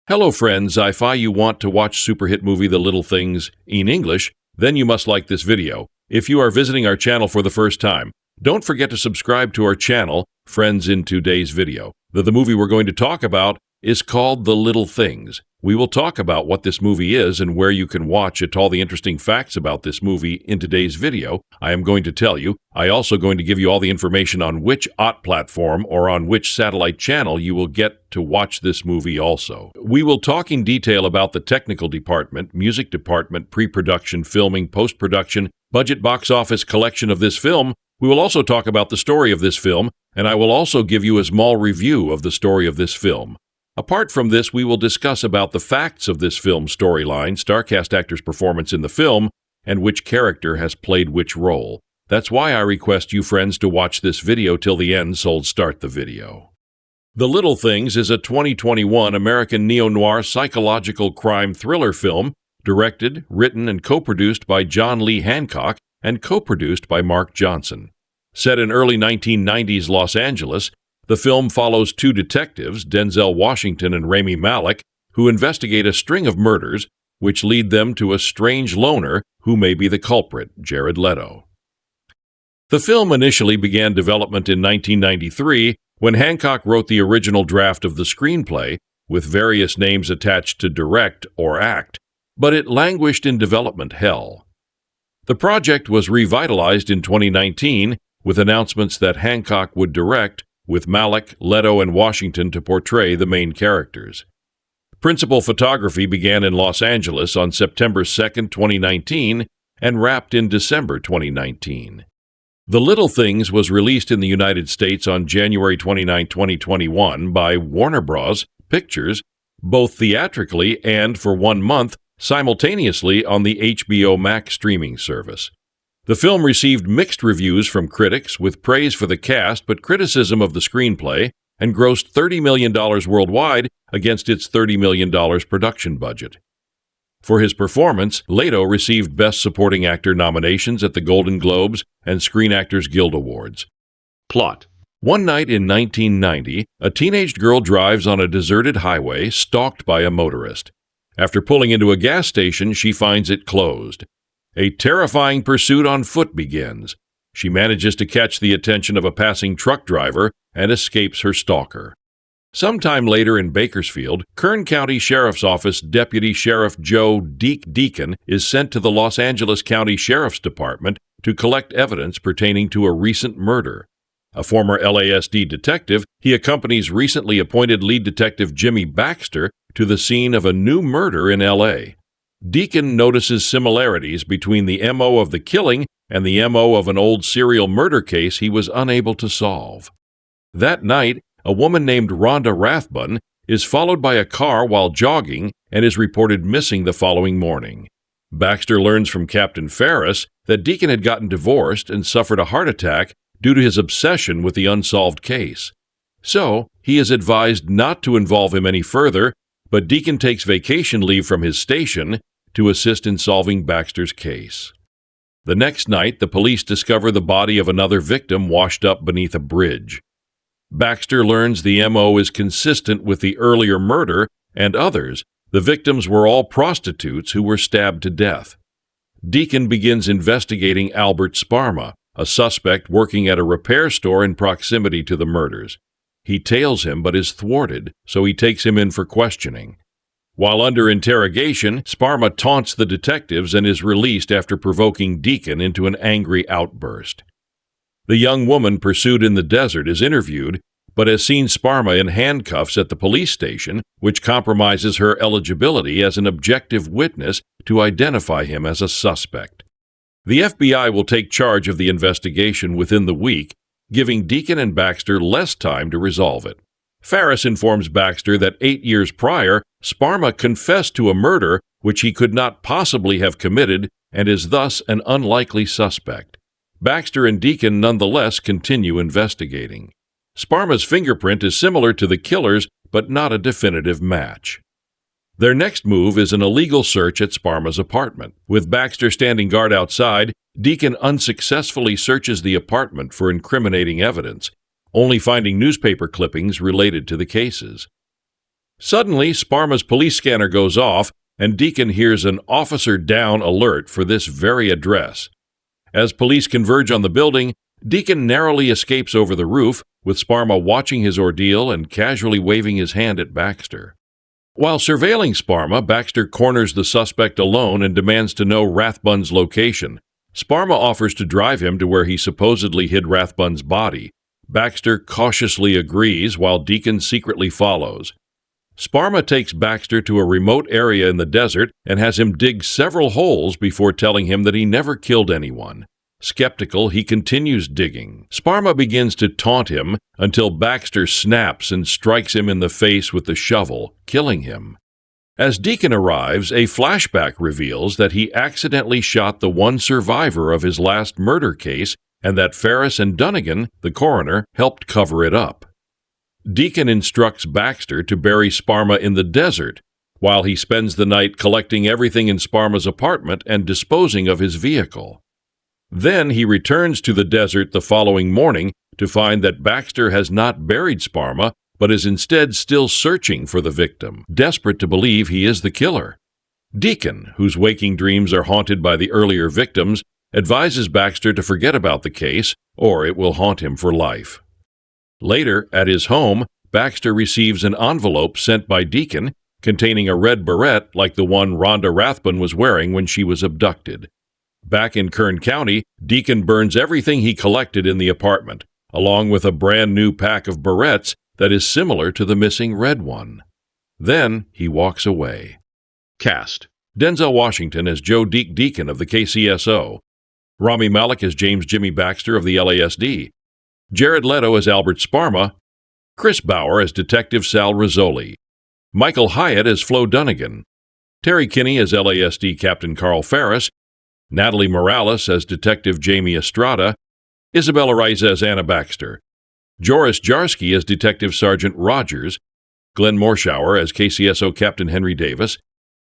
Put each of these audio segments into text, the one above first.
Hello friends, if you want to watch super hit movie The Little Things in English, then you must like this video. If you are visiting our channel for the first time, don't forget to subscribe to our channel, friends. In today's video, the movie we're going to talk about is called The Little Things. We will talk about what this movie is and where you can watch it, all the interesting facts about this movie in today's video. I am going to tell you. I also going to give you all the information on which OTT platform or on which satellite channel you will get to watch this movie also. We will talk in detail about the technical department, music department, pre-production, filming, post-production, budget, box office collection of this film. We will also talk about the story of this film, and I will also give you a small review of the story of this film. Apart from this, we will discuss about the facts of this film's storyline, star-cast actors' performance in the film, and which character has played which role. That's why I request you friends to watch this video till the end, so let's start the video. The Little Things is a 2021 American neo-noir psychological crime thriller film, directed, written, and co-produced by John Lee Hancock and co-produced by Mark Johnson. Set in early 1990s Los Angeles, the film follows two detectives, Denzel Washington and Rami Malek, who investigate a string of murders, which lead them to a strange loner who may be the culprit, Jared Leto. The film initially began development in 1993 when Hancock wrote the original draft of the screenplay, with various names attached to direct or act, but it languished in development hell. The project was revitalized in 2019 with announcements that Hancock would direct, with Malek, Leto, and Washington to portray the main characters. Principal photography began in Los Angeles on September 2, 2019, and wrapped in December 2019. The Little Things was released in the United States on January 29, 2021 by Warner Bros. Pictures, both theatrically and for 1 month simultaneously on the HBO Max streaming service. The film received mixed reviews from critics, with praise for the cast but criticism of the screenplay, and grossed $30 million worldwide against its $30 million production budget. For his performance, Leto received Best Supporting Actor nominations at the Golden Globes and Screen Actors Guild Awards. Plot. One night in 1990, a teenage girl drives on a deserted highway, stalked by a motorist. After pulling into a gas station, she finds it closed. A terrifying pursuit on foot begins. She manages to catch the attention of a passing truck driver and escapes her stalker. Sometime later in Bakersfield, Kern County Sheriff's Office Deputy Sheriff Joe Deacon is sent to the Los Angeles County Sheriff's Department to collect evidence pertaining to a recent murder. A former LASD detective, he accompanies recently appointed lead detective Jimmy Baxter to the scene of a new murder in LA. Deacon notices similarities between the MO of the killing and the MO of an old serial murder case he was unable to solve. That night, a woman named Rhonda Rathbun is followed by a car while jogging and is reported missing the following morning. Baxter learns from Captain Ferris that Deacon had gotten divorced and suffered a heart attack due to his obsession with the unsolved case. So, he is advised not to involve him any further, but Deacon takes vacation leave from his station to assist in solving Baxter's case. The next night, the police discover the body of another victim washed up beneath a bridge. Baxter learns the MO is consistent with the earlier murder and others. The victims were all prostitutes who were stabbed to death. Deacon begins investigating Albert Sparma, a suspect working at a repair store in proximity to the murders. He tails him but is thwarted, so he takes him in for questioning. While under interrogation, Sparma taunts the detectives and is released after provoking Deacon into an angry outburst. The young woman pursued in the desert is interviewed, but has seen Sparma in handcuffs at the police station, which compromises her eligibility as an objective witness to identify him as a suspect. The FBI will take charge of the investigation within the week, giving Deacon and Baxter less time to resolve it. Ferris informs Baxter that 8 years prior, Sparma confessed to a murder which he could not possibly have committed and is thus an unlikely suspect. Baxter and Deacon nonetheless continue investigating. Sparma's fingerprint is similar to the killer's, but not a definitive match. Their next move is an illegal search at Sparma's apartment. With Baxter standing guard outside, Deacon unsuccessfully searches the apartment for incriminating evidence, only finding newspaper clippings related to the cases. Suddenly, Sparma's police scanner goes off, and Deacon hears an "officer down" alert for this very address. As police converge on the building, Deacon narrowly escapes over the roof, with Sparma watching his ordeal and casually waving his hand at Baxter. While surveilling Sparma, Baxter corners the suspect alone and demands to know Rathbun's location. Sparma offers to drive him to where he supposedly hid Rathbun's body. Baxter cautiously agrees, while Deacon secretly follows. Sparma takes Baxter to a remote area in the desert and has him dig several holes before telling him that he never killed anyone. Skeptical, he continues digging. Sparma begins to taunt him until Baxter snaps and strikes him in the face with the shovel, killing him. As Deacon arrives, a flashback reveals that he accidentally shot the one survivor of his last murder case and that Ferris and Dunnigan, the coroner, helped cover it up. Deacon instructs Baxter to bury Sparma in the desert, while he spends the night collecting everything in Sparma's apartment and disposing of his vehicle. Then he returns to the desert the following morning to find that Baxter has not buried Sparma, but is instead still searching for the victim, desperate to believe he is the killer. Deacon, whose waking dreams are haunted by the earlier victims, advises Baxter to forget about the case, or it will haunt him for life. Later, at his home, Baxter receives an envelope sent by Deacon containing a red beret like the one Rhonda Rathbun was wearing when she was abducted. Back in Kern County, Deacon burns everything he collected in the apartment, along with a brand new pack of barrettes that is similar to the missing red one. Then he walks away. Cast: Denzel Washington as Joe Deacon of the KCSO, Rami Malek as James Jimmy Baxter of the LASD, Jared Leto as Albert Sparma, Chris Bauer as Detective Sal Rizzoli, Michael Hyatt as Flo Dunnigan, Terry Kinney as LASD Captain Carl Ferris, Natalie Morales as Detective Jamie Estrada, Isabella Rice as Anna Baxter, Joris Jarsky as Detective Sergeant Rogers, Glenn Morshower as KCSO Captain Henry Davis.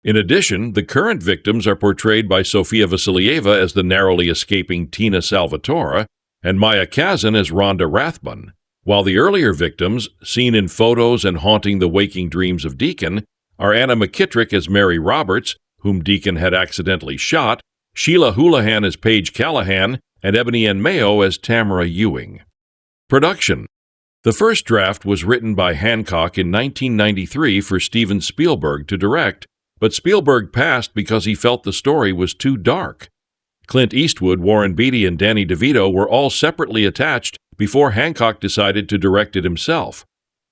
In addition, the current victims are portrayed by Sofia Vassilieva as the narrowly escaping Tina Salvatore and Maya Kazan as Rhonda Rathbun, while the earlier victims, seen in photos and haunting the waking dreams of Deacon, are Anna McKittrick as Mary Roberts, whom Deacon had accidentally shot, Sheila Houlihan as Paige Callahan, and Ebony Ann Mayo as Tamara Ewing. Production: The first draft was written by Hancock in 1993 for Steven Spielberg to direct, but Spielberg passed because he felt the story was too dark. Clint Eastwood, Warren Beatty, and Danny DeVito were all separately attached before Hancock decided to direct it himself.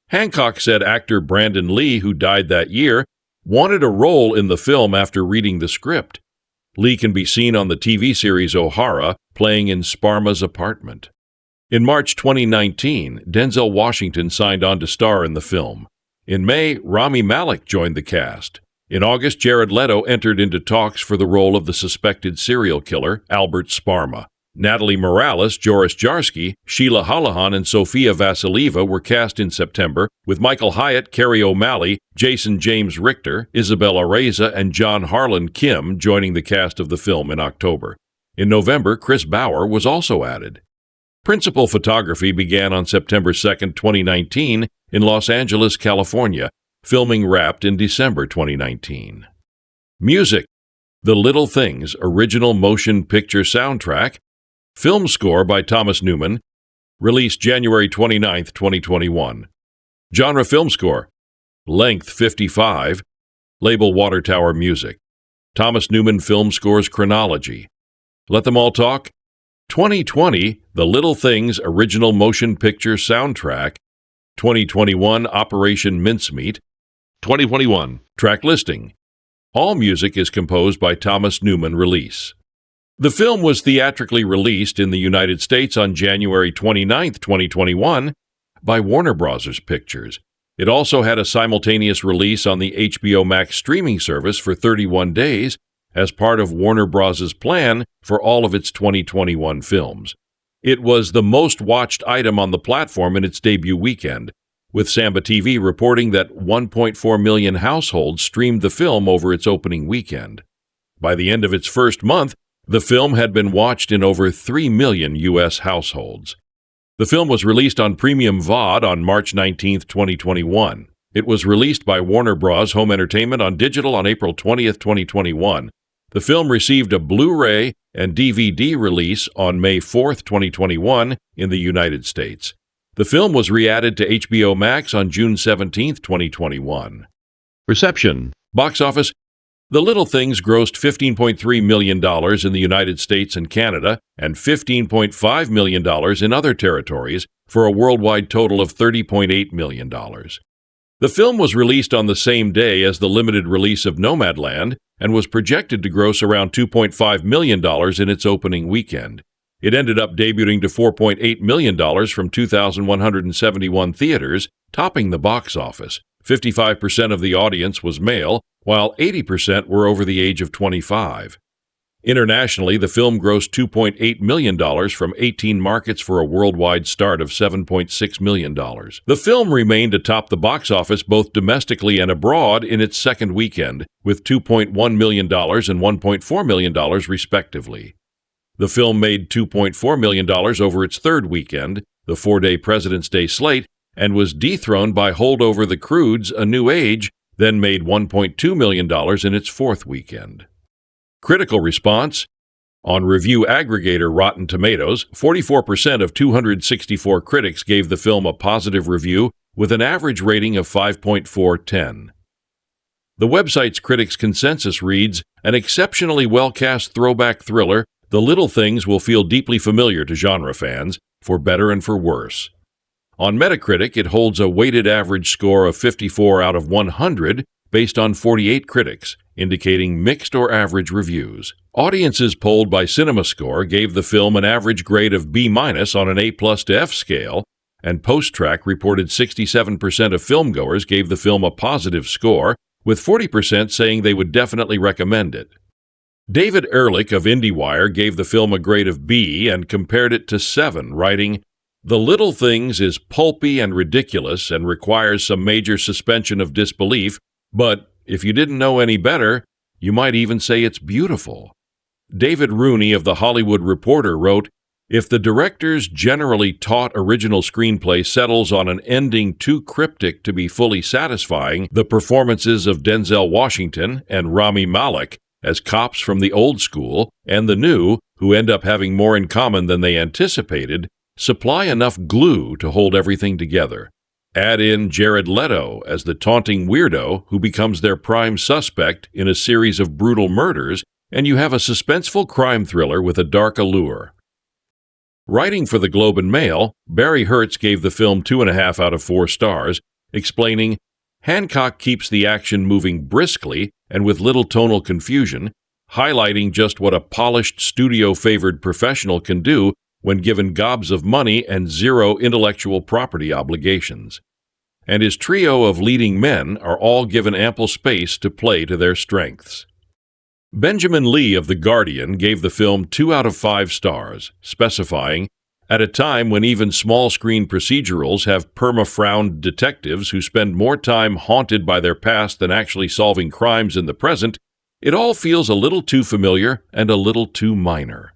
Hancock said actor Brandon Lee, who died that year, wanted a role in the film after reading the script. Lee can be seen on the TV series O'Hara, playing in Sparma's apartment. In March 2019, Denzel Washington signed on to star in the film. In May, Rami Malek joined the cast. In August, Jared Leto entered into talks for the role of the suspected serial killer, Albert Sparma. Natalie Morales, Joris Jarsky, Sheila Houlihan, and Sofia Vassilieva were cast in September, with Michael Hyatt, Carrie O'Malley, Jason James Richter, Isabella Reza, and John Harlan Kim joining the cast of the film in October. In November, Chris Bauer was also added. Principal photography began on September 2, 2019, in Los Angeles, California. Filming wrapped in December 2019. Music: The Little Things original motion picture soundtrack. Film score by Thomas Newman. Released January 29, 2021. Genre film score. Length 55. Label Water Tower Music. Thomas Newman Film Scores Chronology. Let Them All Talk. 2020 The Little Things original motion picture soundtrack. 2021 Operation Mincemeat. 2021 Track listing. All music is composed by Thomas Newman. Release. The film was theatrically released in the United States on January 29, 2021, by Warner Bros. Pictures. It also had a simultaneous release on the HBO Max streaming service for 31 days as part of Warner Bros.' plan for all of its 2021 films. It was the most watched item on the platform in its debut weekend, with Samba TV reporting that 1.4 million households streamed the film over its opening weekend. By the end of its first month, the film had been watched in over 3 million U.S. households. The film was released on Premium VOD on March 19, 2021. It was released by Warner Bros. Home Entertainment on digital on April 20th, 2021. The film received a Blu-ray and DVD release on May 4th, 2021 in the United States. The film was re-added to HBO Max on June 17th, 2021. Reception. Box office. The Little Things grossed $15.3 million in the United States and Canada and $15.5 million in other territories for a worldwide total of $30.8 million. The film was released on the same day as the limited release of Nomadland and was projected to gross around $2.5 million in its opening weekend. It ended up debuting to $4.8 million from 2,171 theaters, topping the box office. 55% of the audience was male, while 80% were over the age of 25. Internationally, the film grossed $2.8 million from 18 markets for a worldwide start of $7.6 million. The film remained atop the box office both domestically and abroad in its second weekend, with $2.1 million and $1.4 million respectively. The film made $2.4 million over its third weekend, the four-day President's Day slate, and was dethroned by holdover The Croods: A New Age, then made $1.2 million in its fourth weekend. Critical response. On review aggregator Rotten Tomatoes, 44% of 264 critics gave the film a positive review with an average rating of 5.4/10. The website's critics' consensus reads, "An exceptionally well-cast throwback thriller, The Little Things will feel deeply familiar to genre fans, for better and for worse." On Metacritic, it holds a weighted average score of 54 out of 100 based on 48 critics, indicating mixed or average reviews. Audiences polled by CinemaScore gave the film an average grade of B- on an A+ to F scale, and PostTrack reported 67% of filmgoers gave the film a positive score, with 40% saying they would definitely recommend it. David Ehrlich of IndieWire gave the film a grade of B and compared it to Seven, writing, "The Little Things is pulpy and ridiculous and requires some major suspension of disbelief, but if you didn't know any better, you might even say it's beautiful." David Rooney of The Hollywood Reporter wrote, "If the director's generally taut original screenplay settles on an ending too cryptic to be fully satisfying, the performances of Denzel Washington and Rami Malek as cops from the old school and the new, who end up having more in common than they anticipated, supply enough glue to hold everything together. Add in Jared Leto as the taunting weirdo who becomes their prime suspect in a series of brutal murders, and you have a suspenseful crime thriller with a dark allure." Writing for the Globe and Mail, Barry Hertz gave the film 2.5 out of 4 stars, explaining, "Hancock keeps the action moving briskly and with little tonal confusion, highlighting just what a polished studio-favored professional can do when given gobs of money and zero intellectual property obligations. And his trio of leading men are all given ample space to play to their strengths." Benjamin Lee of The Guardian gave the film 2 out of 5 stars, specifying, "At a time when even small-screen procedurals have perma-frowned detectives who spend more time haunted by their past than actually solving crimes in the present, it all feels a little too familiar and a little too minor."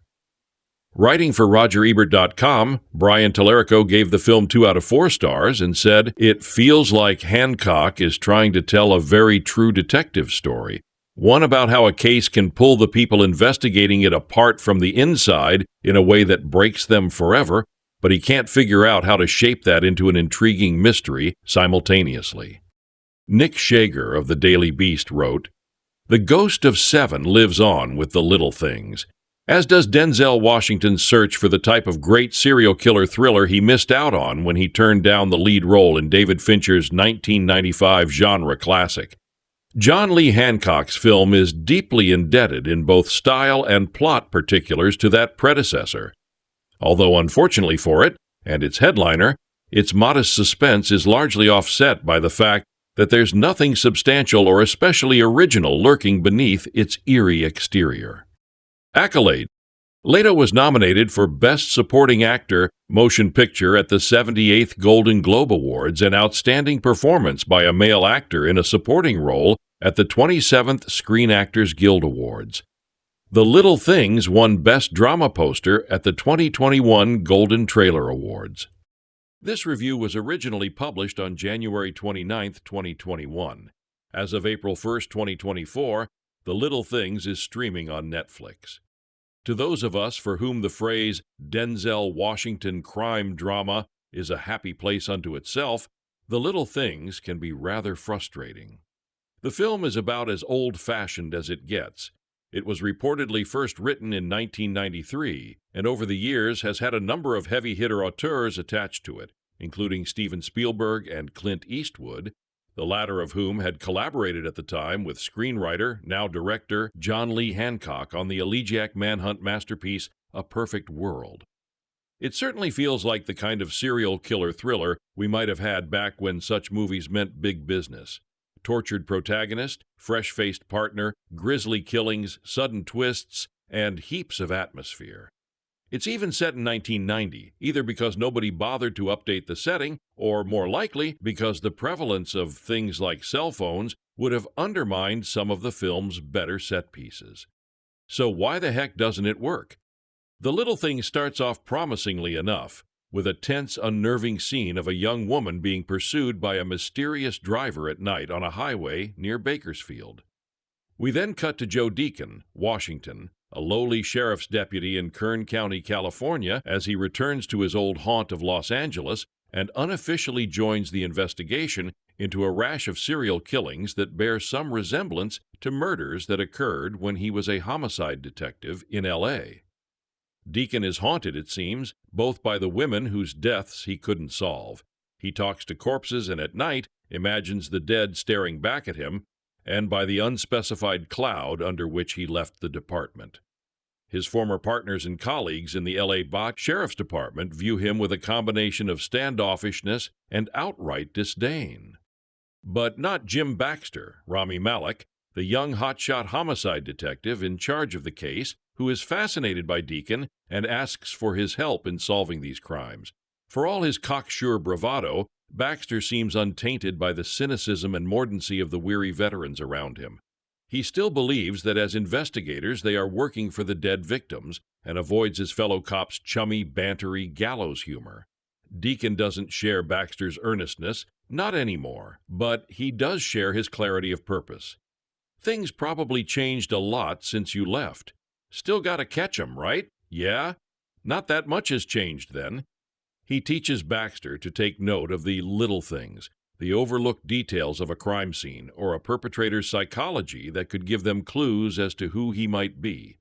Writing for RogerEbert.com, Brian Tallarico gave the film 2 out of 4 stars and said, "It feels like Hancock is trying to tell a very true detective story, one about how a case can pull the people investigating it apart from the inside in a way that breaks them forever, but he can't figure out how to shape that into an intriguing mystery simultaneously." Nick Shager of the Daily Beast wrote, "The ghost of Seven lives on with The Little Things, as does Denzel Washington's search for the type of great serial killer thriller he missed out on when he turned down the lead role in David Fincher's 1995 genre classic. John Lee Hancock's film is deeply indebted in both style and plot particulars to that predecessor. Although unfortunately for it, and its headliner, its modest suspense is largely offset by the fact that there's nothing substantial or especially original lurking beneath its eerie exterior." Accolade. Leto was nominated for Best Supporting Actor Motion Picture at the 78th Golden Globe Awards and Outstanding Performance by a Male Actor in a Supporting Role at the 27th Screen Actors Guild Awards. The Little Things won Best Drama Poster at the 2021 Golden Trailer Awards. This review was originally published on January 29, 2021. As of April 1, 2024, The Little Things is streaming on Netflix. To those of us for whom the phrase Denzel Washington crime drama is a happy place unto itself, The Little Things can be rather frustrating. The film is about as old-fashioned as it gets. It was reportedly first written in 1993, and over the years has had a number of heavy-hitter auteurs attached to it, including Steven Spielberg and Clint Eastwood, the latter of whom had collaborated at the time with screenwriter, now director, John Lee Hancock on the elegiac manhunt masterpiece A Perfect World. It certainly feels like the kind of serial killer thriller we might have had back when such movies meant big business. Tortured protagonist, fresh-faced partner, grisly killings, sudden twists, and heaps of atmosphere. It's even set in 1990, either because nobody bothered to update the setting, or more likely because the prevalence of things like cell phones would have undermined some of the film's better set pieces. So why the heck doesn't it work? The Little Thing starts off promisingly enough, with a tense, unnerving scene of a young woman being pursued by a mysterious driver at night on a highway near Bakersfield. We then cut to Joe Deacon, Washington, a lowly sheriff's deputy in Kern County, California, as he returns to his old haunt of Los Angeles and unofficially joins the investigation into a rash of serial killings that bear some resemblance to murders that occurred when he was a homicide detective in L.A. Deacon is haunted, it seems, both by the women whose deaths he couldn't solve. He talks to corpses and at night imagines the dead staring back at him, and by the unspecified cloud under which he left the department. His former partners and colleagues in the L.A. Sheriff's Department view him with a combination of standoffishness and outright disdain. But not Jim Baxter, Rami Malek, the young hotshot homicide detective in charge of the case, who is fascinated by Deacon and asks for his help in solving these crimes. For all his cocksure bravado, Baxter seems untainted by the cynicism and mordancy of the weary veterans around him. He still believes that as investigators they are working for the dead victims and avoids his fellow cops' chummy, bantery gallows humor. Deacon doesn't share Baxter's earnestness, not anymore, but he does share his clarity of purpose. Things probably changed a lot since you left. Still gotta catch 'em, right? Yeah? Not that much has changed then. He teaches Baxter to take note of the little things, the overlooked details of a crime scene or a perpetrator's psychology that could give them clues as to who he might be.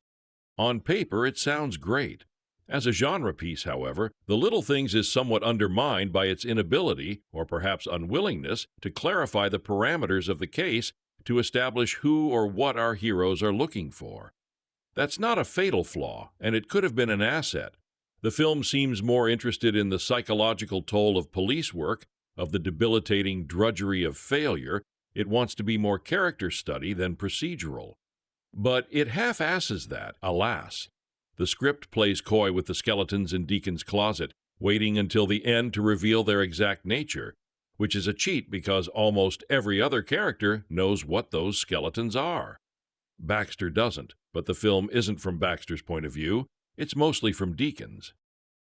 On paper, it sounds great. As a genre piece, however, The Little Things is somewhat undermined by its inability, or perhaps unwillingness, to clarify the parameters of the case to establish who or what our heroes are looking for. That's not a fatal flaw, and it could have been an asset. The film seems more interested in the psychological toll of police work, of the debilitating drudgery of failure. It wants to be more character study than procedural. But it half-asses that, alas. The script plays coy with the skeletons in Deacon's closet, waiting until the end to reveal their exact nature, which is a cheat because almost every other character knows what those skeletons are. Baxter doesn't, but the film isn't from Baxter's point of view. It's mostly from Deacon's.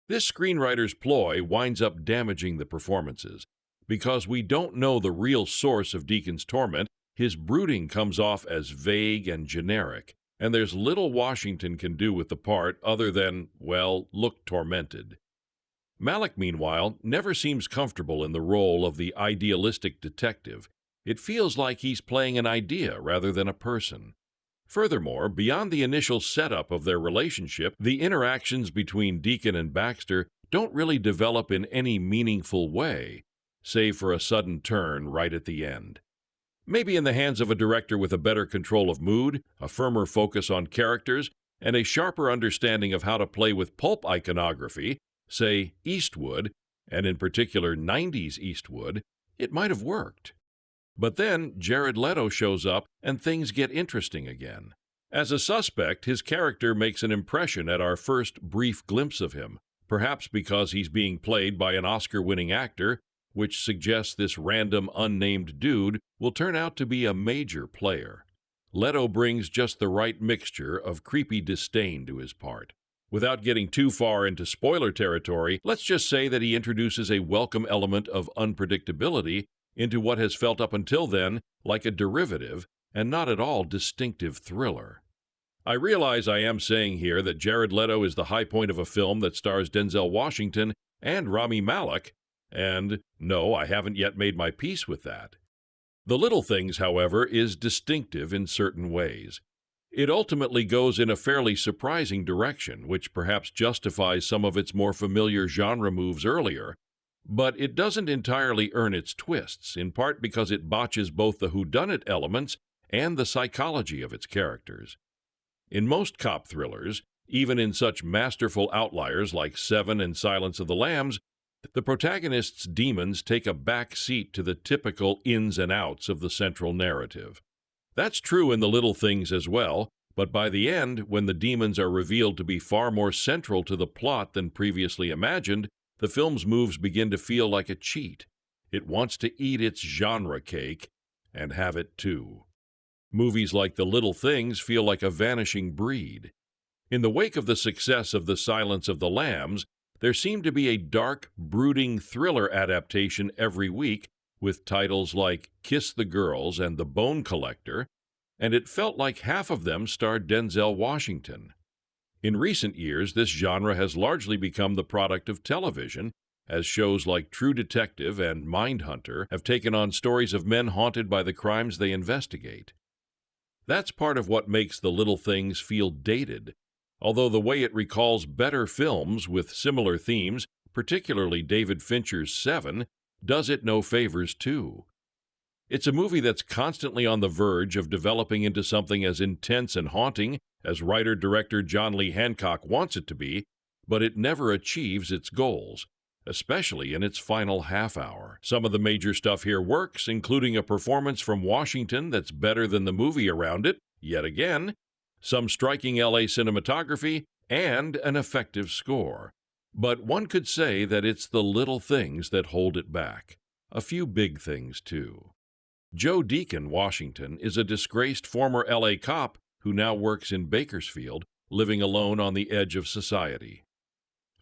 This screenwriter's ploy winds up damaging the performances. Because we don't know the real source of Deacon's torment, his brooding comes off as vague and generic, and there's little Washington can do with the part other than, well, look tormented. Malek, meanwhile, never seems comfortable in the role of the idealistic detective. It feels like he's playing an idea rather than a person. Furthermore, beyond the initial setup of their relationship, the interactions between Deacon and Baxter don't really develop in any meaningful way, save for a sudden turn right at the end. Maybe in the hands of a director with a better control of mood, a firmer focus on characters, and a sharper understanding of how to play with pulp iconography, say Eastwood, and in particular 90s Eastwood, it might have worked. But then Jared Leto shows up and things get interesting again. As a suspect, his character makes an impression at our first brief glimpse of him, perhaps because he's being played by an Oscar-winning actor, which suggests this random unnamed dude will turn out to be a major player. Leto brings just the right mixture of creepy disdain to his part. Without getting too far into spoiler territory, let's just say that he introduces a welcome element of unpredictability into what has felt up until then like a derivative and not at all distinctive thriller. I realize I am saying here that Jared Leto is the high point of a film that stars Denzel Washington and Rami Malek, and no, I haven't yet made my peace with that. The Little Things, however, is distinctive in certain ways. It ultimately goes in a fairly surprising direction, which perhaps justifies some of its more familiar genre moves earlier, but it doesn't entirely earn its twists, in part because it botches both the whodunit elements and the psychology of its characters. In most cop thrillers, even in such masterful outliers like Seven and Silence of the Lambs, the protagonist's demons take a back seat to the typical ins and outs of the central narrative. That's true in The Little Things as well, but by the end, when the demons are revealed to be far more central to the plot than previously imagined, the film's moves begin to feel like a cheat. It wants to eat its genre cake, and have it too. Movies like The Little Things feel like a vanishing breed. In the wake of the success of The Silence of the Lambs, there seemed to be a dark, brooding thriller adaptation every week with titles like Kiss the Girls and The Bone Collector, and it felt like half of them starred Denzel Washington. In recent years, this genre has largely become the product of television, as shows like True Detective and Mindhunter have taken on stories of men haunted by the crimes they investigate. That's part of what makes The Little Things feel dated, although the way it recalls better films with similar themes, particularly David Fincher's Seven, does it no favors too. It's a movie that's constantly on the verge of developing into something as intense and haunting as writer-director John Lee Hancock wants it to be, but it never achieves its goals, especially in its final half hour. Some of the major stuff here works, including a performance from Washington that's better than the movie around it, yet again, some striking LA cinematography, and an effective score. But one could say that it's the little things that hold it back. A few big things, too. Joe Deacon, Washington, is a disgraced former LA cop who now works in Bakersfield, living alone on the edge of society.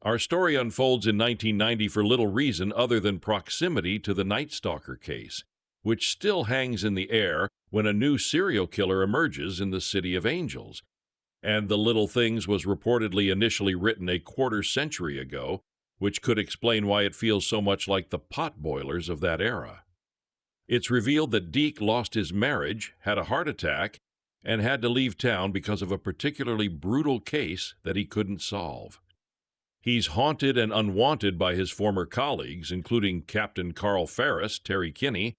Our story unfolds in 1990 for little reason other than proximity to the Night Stalker case, which still hangs in the air when a new serial killer emerges in the City of Angels. And The Little Things was reportedly initially written a quarter-century ago, which could explain why it feels so much like the potboilers of that era. It's revealed that Deke lost his marriage, had a heart attack, and had to leave town because of a particularly brutal case that he couldn't solve. He's haunted and unwanted by his former colleagues, including Captain Carl Ferris, Terry Kinney,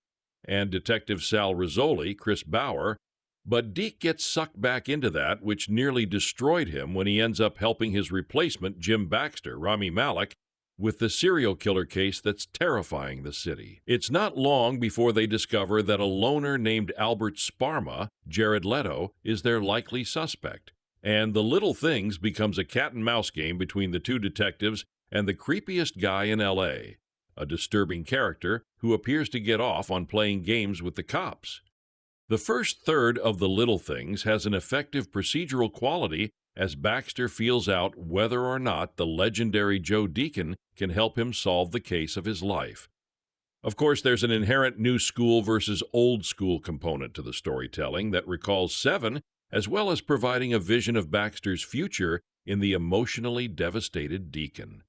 and Detective Sal Rizzoli, Chris Bauer, but Deke gets sucked back into that, which nearly destroyed him when he ends up helping his replacement, Jim Baxter, Rami Malek, with the serial killer case that's terrifying the city. It's not long before they discover that a loner named Albert Sparma, Jared Leto, is their likely suspect. And The Little Things becomes a cat-and-mouse game between the two detectives and the creepiest guy in L.A., a disturbing character who appears to get off on playing games with the cops. The first third of The Little Things has an effective procedural quality as Baxter feels out whether or not the legendary Joe Deacon can help him solve the case of his life. Of course, there's an inherent new school versus old school component to the storytelling that recalls Seven, as well as providing a vision of Baxter's future in the emotionally devastated Deacon.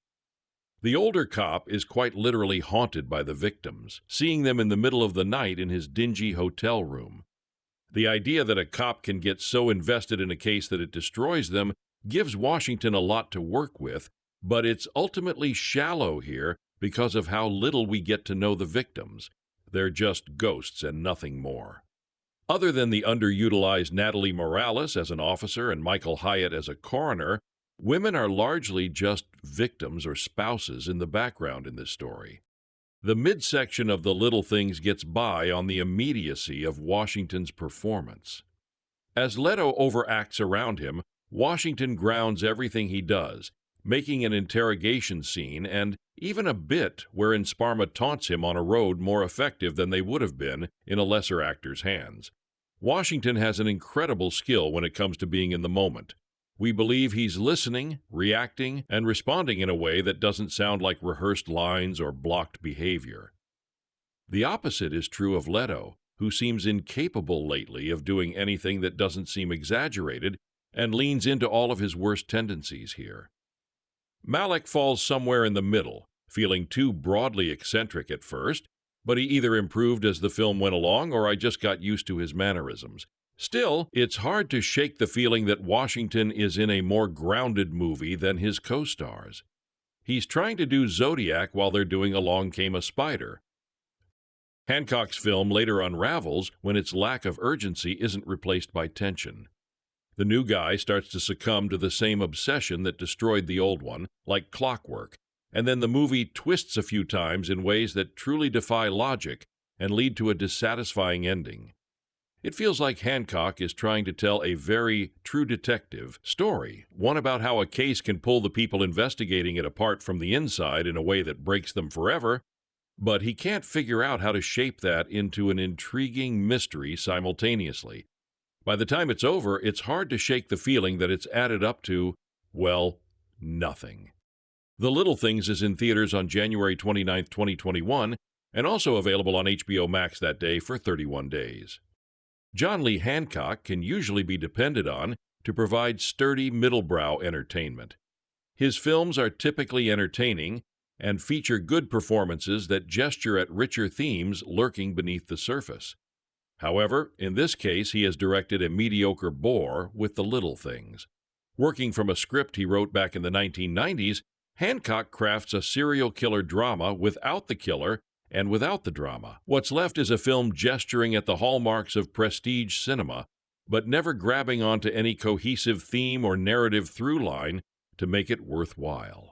The older cop is quite literally haunted by the victims, seeing them in the middle of the night in his dingy hotel room. The idea that a cop can get so invested in a case that it destroys them gives Washington a lot to work with, but it's ultimately shallow here because of how little we get to know the victims. They're just ghosts and nothing more. Other than the underutilized Natalie Morales as an officer and Michael Hyatt as a coroner, women are largely just victims or spouses in the background in this story. The midsection of The Little Things gets by on the immediacy of Washington's performance. As Leto overacts around him, Washington grounds everything he does, making an interrogation scene and even a bit wherein Sparma taunts him on a road more effective than they would have been in a lesser actor's hands. Washington has an incredible skill when it comes to being in the moment. We believe he's listening, reacting, and responding in a way that doesn't sound like rehearsed lines or blocked behavior. The opposite is true of Leto, who seems incapable lately of doing anything that doesn't seem exaggerated and leans into all of his worst tendencies here. Malek falls somewhere in the middle, feeling too broadly eccentric at first, but he either improved as the film went along or I just got used to his mannerisms. Still, it's hard to shake the feeling that Washington is in a more grounded movie than his co-stars. He's trying to do Zodiac while they're doing Along Came a Spider. Hancock's film later unravels when its lack of urgency isn't replaced by tension. The new guy starts to succumb to the same obsession that destroyed the old one, like clockwork, and then the movie twists a few times in ways that truly defy logic and lead to a dissatisfying ending. It feels like Hancock is trying to tell a very True Detective story, one about how a case can pull the people investigating it apart from the inside in a way that breaks them forever, but he can't figure out how to shape that into an intriguing mystery simultaneously. By the time it's over, it's hard to shake the feeling that it's added up to, well, nothing. The Little Things is in theaters on January 29, 2021, and also available on HBO Max that day for 31 days. John Lee Hancock can usually be depended on to provide sturdy middle-brow entertainment. His films are typically entertaining and feature good performances that gesture at richer themes lurking beneath the surface. However, in this case, he has directed a mediocre bore with The Little Things. Working from a script he wrote back in the 1990s, Hancock crafts a serial killer drama without the killer and without the drama. What's left is a film gesturing at the hallmarks of prestige cinema, but never grabbing onto any cohesive theme or narrative through line to make it worthwhile.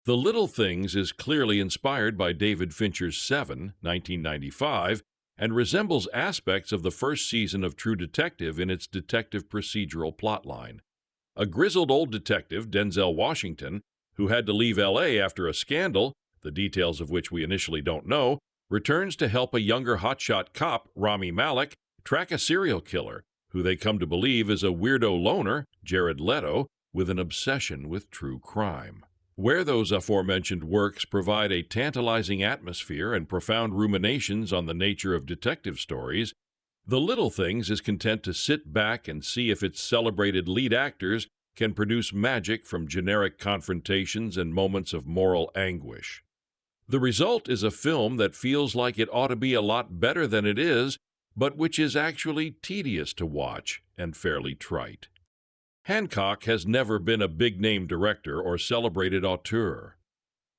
The Little Things is clearly inspired by David Fincher's Seven, 1995, and resembles aspects of the first season of True Detective in its detective procedural plotline. A grizzled old detective, Denzel Washington, who had to leave L.A. after a scandal, the details of which we initially don't know, returns to help a younger hotshot cop, Rami Malek, track a serial killer, who they come to believe is a weirdo loner, Jared Leto, with an obsession with true crime. Where those aforementioned works provide a tantalizing atmosphere and profound ruminations on the nature of detective stories, The Little Things is content to sit back and see if its celebrated lead actors can produce magic from generic confrontations and moments of moral anguish. The result is a film that feels like it ought to be a lot better than it is, but which is actually tedious to watch and fairly trite. Hancock has never been a big-name director or celebrated auteur.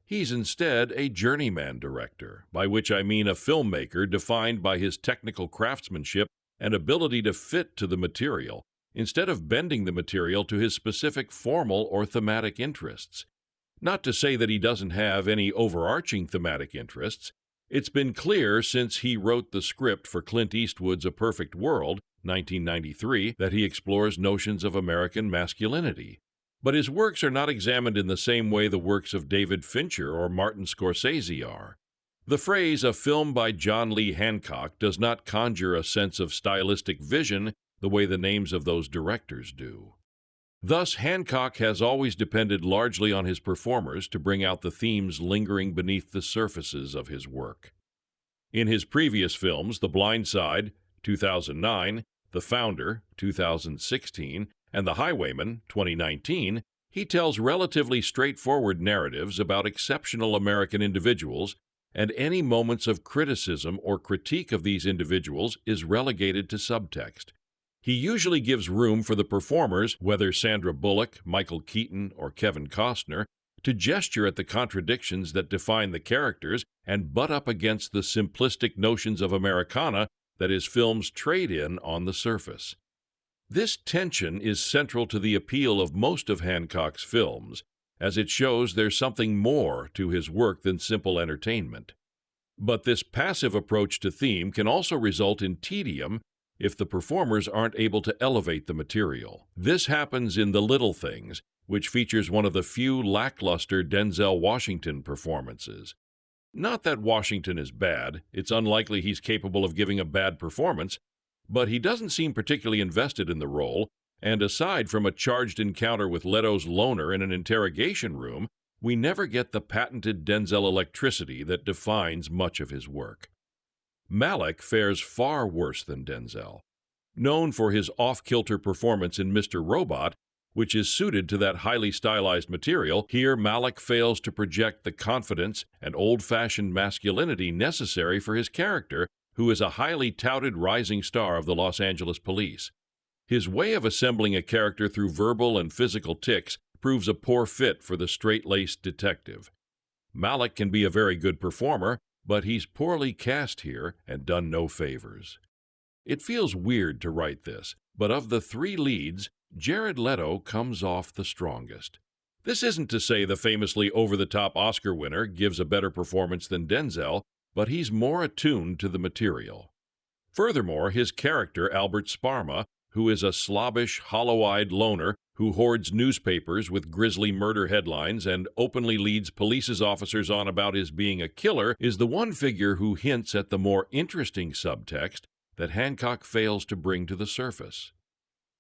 He's instead a journeyman director, by which I mean a filmmaker defined by his technical craftsmanship and ability to fit to the material, instead of bending the material to his specific formal or thematic interests. Not to say that he doesn't have any overarching thematic interests. It's been clear since he wrote the script for Clint Eastwood's A Perfect World, 1993, that he explores notions of American masculinity. But his works are not examined in the same way the works of David Fincher or Martin Scorsese are. The phrase, a film by John Lee Hancock, does not conjure a sense of stylistic vision the way the names of those directors do. Thus, Hancock has always depended largely on his performers to bring out the themes lingering beneath the surfaces of his work. In his previous films, The Blind Side, 2009, The Founder, 2016, and The Highwayman, 2019, he tells relatively straightforward narratives about exceptional American individuals, and any moments of criticism or critique of these individuals is relegated to subtext. He usually gives room for the performers, whether Sandra Bullock, Michael Keaton, or Kevin Costner, to gesture at the contradictions that define the characters and butt up against the simplistic notions of Americana that his films trade in on the surface. This tension is central to the appeal of most of Hancock's films, as it shows there's something more to his work than simple entertainment. But this passive approach to theme can also result in tedium if the performers aren't able to elevate the material. This happens in The Little Things, which features one of the few lackluster Denzel Washington performances. Not that Washington is bad, it's unlikely he's capable of giving a bad performance, but he doesn't seem particularly invested in the role, And aside from a charged encounter with Leto's loner in an interrogation room, we never get the patented Denzel electricity that defines much of his work. Malek fares far worse than Denzel. Known for his off-kilter performance in Mr. Robot, which is suited to that highly stylized material, here Malek fails to project the confidence and old-fashioned masculinity necessary for his character, who is a highly touted rising star of the Los Angeles police. His way of assembling a character through verbal and physical tics proves a poor fit for the straight-laced detective. Malek can be a very good performer, but he's poorly cast here and done no favors. It feels weird to write this, but of the three leads, Jared Leto comes off the strongest. This isn't to say the famously over-the-top Oscar winner gives a better performance than Denzel, but he's more attuned to the material. Furthermore, his character, Albert Sparma, who is a slobbish, hollow-eyed loner who hoards newspapers with grisly murder headlines and openly leads police officers on about his being a killer, is the one figure who hints at the more interesting subtext that Hancock fails to bring to the surface.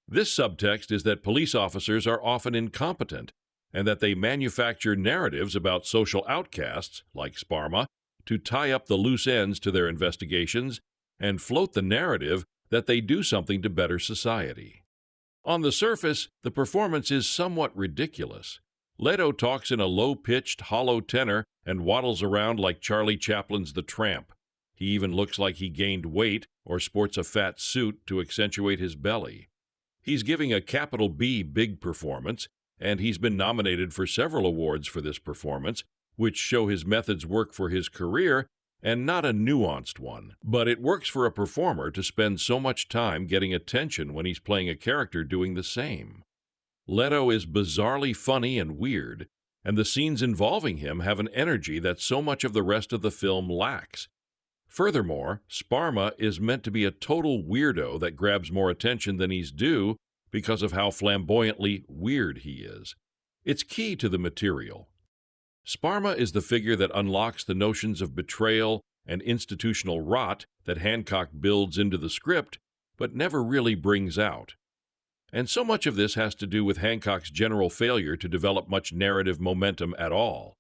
This subtext is that police officers are often incompetent and that they manufacture narratives about social outcasts, like Sparma, to tie up the loose ends to their investigations and float the narrative that they do something to better society. On the surface, the performance is somewhat ridiculous. Leto talks in a low-pitched, hollow tenor and waddles around like Charlie Chaplin's The Tramp. He even looks like he gained weight or sports a fat suit to accentuate his belly. He's giving a capital B big performance, and he's been nominated for several awards for this performance, which show his methods work for his career and not a nuanced one. But it works for a performer to spend so much time getting attention when he's playing a character doing the same. Leto is bizarrely funny and weird, and the scenes involving him have an energy that so much of the rest of the film lacks. Furthermore, Sparma is meant to be a total weirdo that grabs more attention than he's due because of how flamboyantly weird he is. It's key to the material. Sparma is the figure that unlocks the notions of betrayal and institutional rot that Hancock builds into the script, but never really brings out. And so much of this has to do with Hancock's general failure to develop much narrative momentum at all.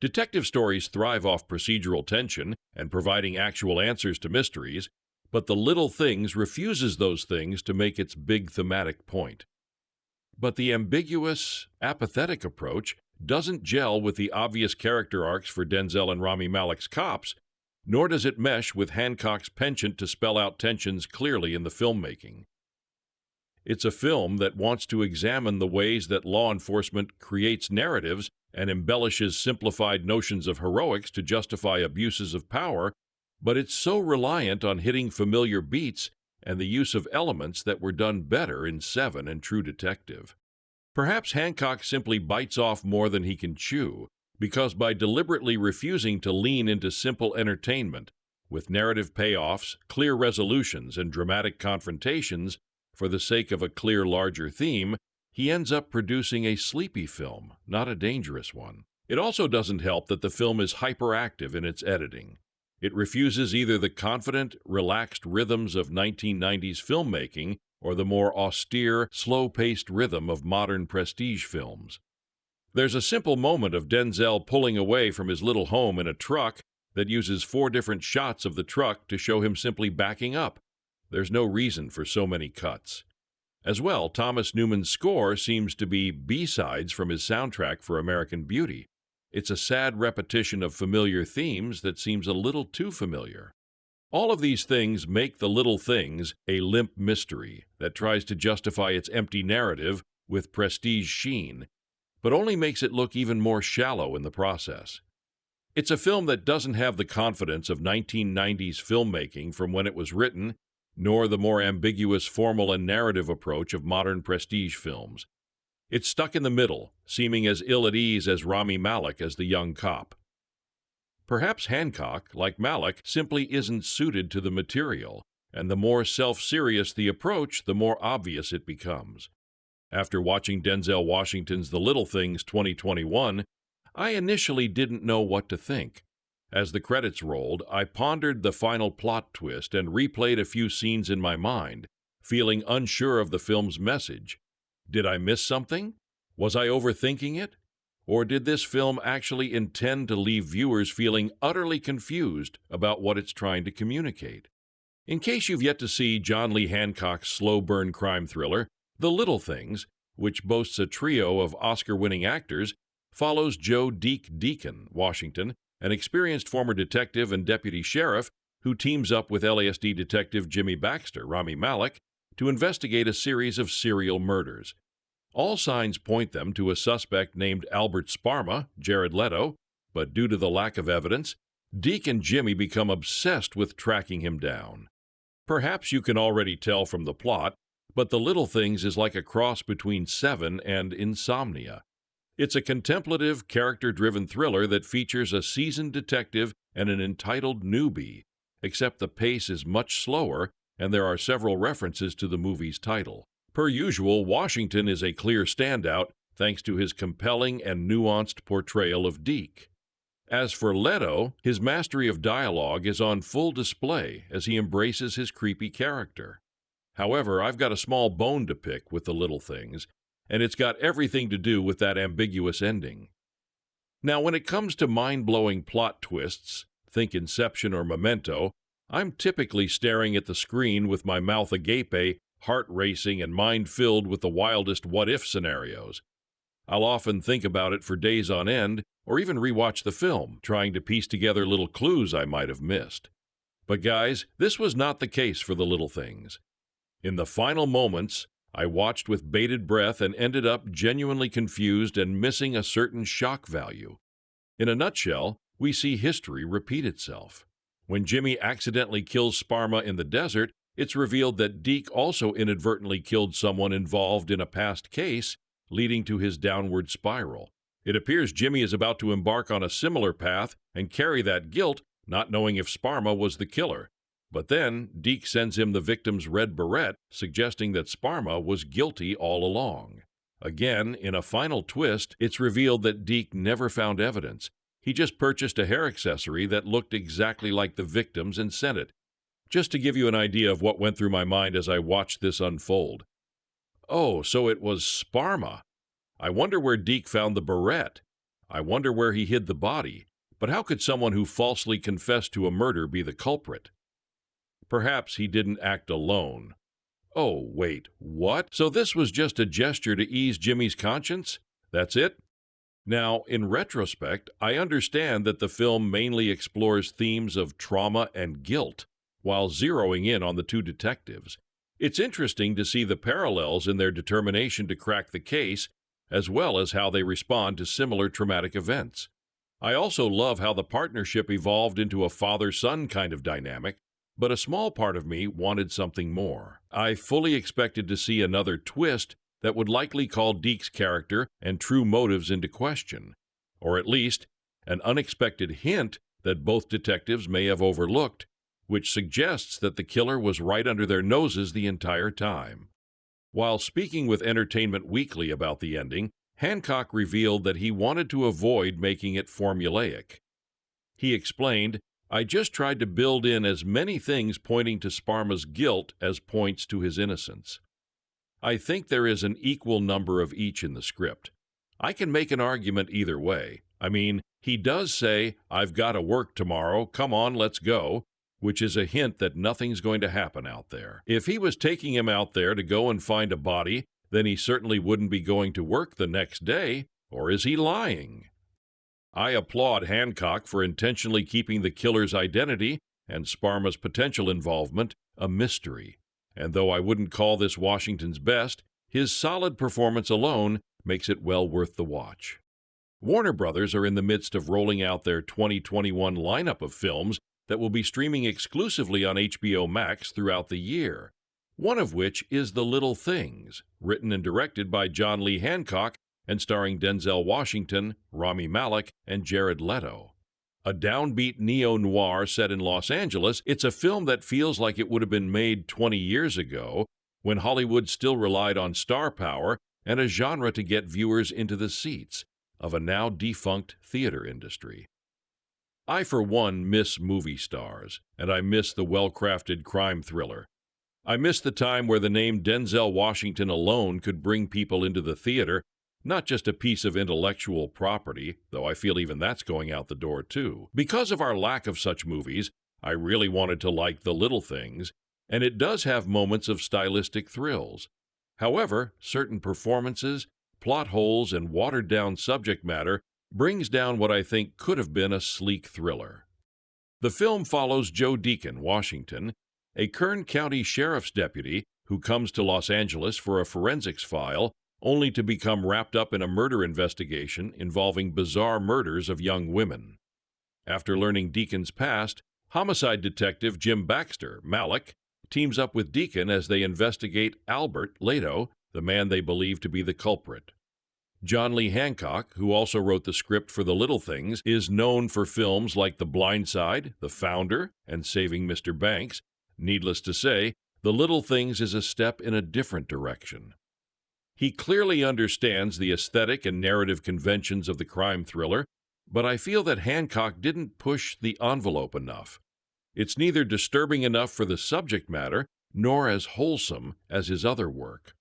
Detective stories thrive off procedural tension and providing actual answers to mysteries, but The Little Things refuses those things to make its big thematic point. But the ambiguous, apathetic approach doesn't gel with the obvious character arcs for Denzel and Rami Malek's cops, nor does it mesh with Hancock's penchant to spell out tensions clearly in the filmmaking. It's a film that wants to examine the ways that law enforcement creates narratives and embellishes simplified notions of heroics to justify abuses of power, but it's so reliant on hitting familiar beats and the use of elements that were done better in Seven and True Detective. Perhaps Hancock simply bites off more than he can chew, because by deliberately refusing to lean into simple entertainment, with narrative payoffs, clear resolutions, and dramatic confrontations, for the sake of a clear larger theme, he ends up producing a sleepy film, not a dangerous one. It also doesn't help that the film is hyperactive in its editing. It refuses either the confident, relaxed rhythms of 1990s filmmaking or the more austere, slow-paced rhythm of modern prestige films. There's a simple moment of Denzel pulling away from his little home in a truck that uses 4 different shots of the truck to show him simply backing up. There's no reason for so many cuts. As well, Thomas Newman's score seems to be B-sides from his soundtrack for American Beauty. It's a sad repetition of familiar themes that seems a little too familiar. All of these things make The Little Things a limp mystery that tries to justify its empty narrative with prestige sheen, but only makes it look even more shallow in the process. It's a film that doesn't have the confidence of 1990s filmmaking from when it was written, nor the more ambiguous formal and narrative approach of modern prestige films. It's stuck in the middle, seeming as ill at ease as Rami Malek as the young cop. Perhaps Hancock, like Malek, simply isn't suited to the material, and the more self-serious the approach, the more obvious it becomes. After watching Denzel Washington's The Little Things 2021, I initially didn't know what to think. As the credits rolled, I pondered the final plot twist and replayed a few scenes in my mind, feeling unsure of the film's message. Did I miss something? Was I overthinking it? Or did this film actually intend to leave viewers feeling utterly confused about what it's trying to communicate? In case you've yet to see John Lee Hancock's slow-burn crime thriller, The Little Things, which boasts a trio of Oscar-winning actors, follows Joe Deke Deacon, Washington, an experienced former detective and deputy sheriff who teams up with LASD detective Jimmy Baxter, Rami Malek, to investigate a series of serial murders. All signs point them to a suspect named Albert Sparma, Jared Leto, but due to the lack of evidence, Deke and Jimmy become obsessed with tracking him down. Perhaps you can already tell from the plot, but The Little Things is like a cross between Seven and Insomnia. It's a contemplative, character-driven thriller that features a seasoned detective and an entitled newbie, except the pace is much slower and there are several references to the movie's title. Per usual, Washington is a clear standout thanks to his compelling and nuanced portrayal of Deke. As for Leto, his mastery of dialogue is on full display as he embraces his creepy character. However, I've got a small bone to pick with The Little Things, and it's got everything to do with that ambiguous ending. Now, when it comes to mind-blowing plot twists, think Inception or Memento, I'm typically staring at the screen with my mouth agape, heart racing, and mind filled with the wildest what-if scenarios. I'll often think about it for days on end, or even rewatch the film, trying to piece together little clues I might have missed. But guys, this was not the case for The Little Things. In the final moments, I watched with bated breath and ended up genuinely confused and missing a certain shock value. In a nutshell, we see history repeat itself. When Jimmy accidentally kills Sparma in the desert, it's revealed that Deke also inadvertently killed someone involved in a past case, leading to his downward spiral. It appears Jimmy is about to embark on a similar path and carry that guilt, not knowing if Sparma was the killer. But then, Deke sends him the victim's red beret, suggesting that Sparma was guilty all along. Again, in a final twist, it's revealed that Deke never found evidence. He just purchased a hair accessory that looked exactly like the victim's and sent it. Just to give you an idea of what went through my mind as I watched this unfold. Oh, so it was Sparma. I wonder where Deke found the beret. I wonder where he hid the body. But how could someone who falsely confessed to a murder be the culprit? Perhaps he didn't act alone. Oh, wait, what? So this was just a gesture to ease Jimmy's conscience? That's it? Now, in retrospect, I understand that the film mainly explores themes of trauma and guilt, while zeroing in on the two detectives. It's interesting to see the parallels in their determination to crack the case, as well as how they respond to similar traumatic events. I also love how the partnership evolved into a father-son kind of dynamic, but a small part of me wanted something more. I fully expected to see another twist that would likely call Deke's character and true motives into question, or at least an unexpected hint that both detectives may have overlooked, which suggests that the killer was right under their noses the entire time. While speaking with Entertainment Weekly about the ending, Hancock revealed that he wanted to avoid making it formulaic. He explained, "I just tried to build in as many things pointing to Sparma's guilt as points to his innocence. I think there is an equal number of each in the script. I can make an argument either way. I mean, he does say, 'I've got to work tomorrow, come on, let's go,' which is a hint that nothing's going to happen out there. If he was taking him out there to go and find a body, then he certainly wouldn't be going to work the next day, or is he lying?" I applaud Hancock for intentionally keeping the killer's identity and Sparma's potential involvement a mystery. And though I wouldn't call this Washington's best, his solid performance alone makes it well worth the watch. Warner Brothers are in the midst of rolling out their 2021 lineup of films that will be streaming exclusively on HBO Max throughout the year, one of which is The Little Things, written and directed by John Lee Hancock and starring Denzel Washington, Rami Malek, and Jared Leto. A downbeat neo-noir set in Los Angeles, it's a film that feels like it would have been made 20 years ago, when Hollywood still relied on star power and a genre to get viewers into the seats of a now defunct theater industry. I, for one, miss movie stars, and I miss the well-crafted crime thriller. I miss the time where the name Denzel Washington alone could bring people into the theater, not just a piece of intellectual property, though I feel even that's going out the door too. Because of our lack of such movies, I really wanted to like The Little Things, and it does have moments of stylistic thrills. However, certain performances, plot holes, and watered-down subject matter brings down what I think could have been a sleek thriller. The film follows Joe Deacon, Washington, a Kern County Sheriff's deputy who comes to Los Angeles for a forensics file, only to become wrapped up in a murder investigation involving bizarre murders of young women. After learning Deacon's past, homicide detective Jim Baxter, Malek, teams up with Deacon as they investigate Albert, Leto, the man they believe to be the culprit. John Lee Hancock, who also wrote the script for The Little Things, is known for films like The Blind Side, The Founder, and Saving Mr. Banks. Needless to say, The Little Things is a step in a different direction. He clearly understands the aesthetic and narrative conventions of the crime thriller, but I feel that Hancock didn't push the envelope enough. It's neither disturbing enough for the subject matter, nor as wholesome as his other work.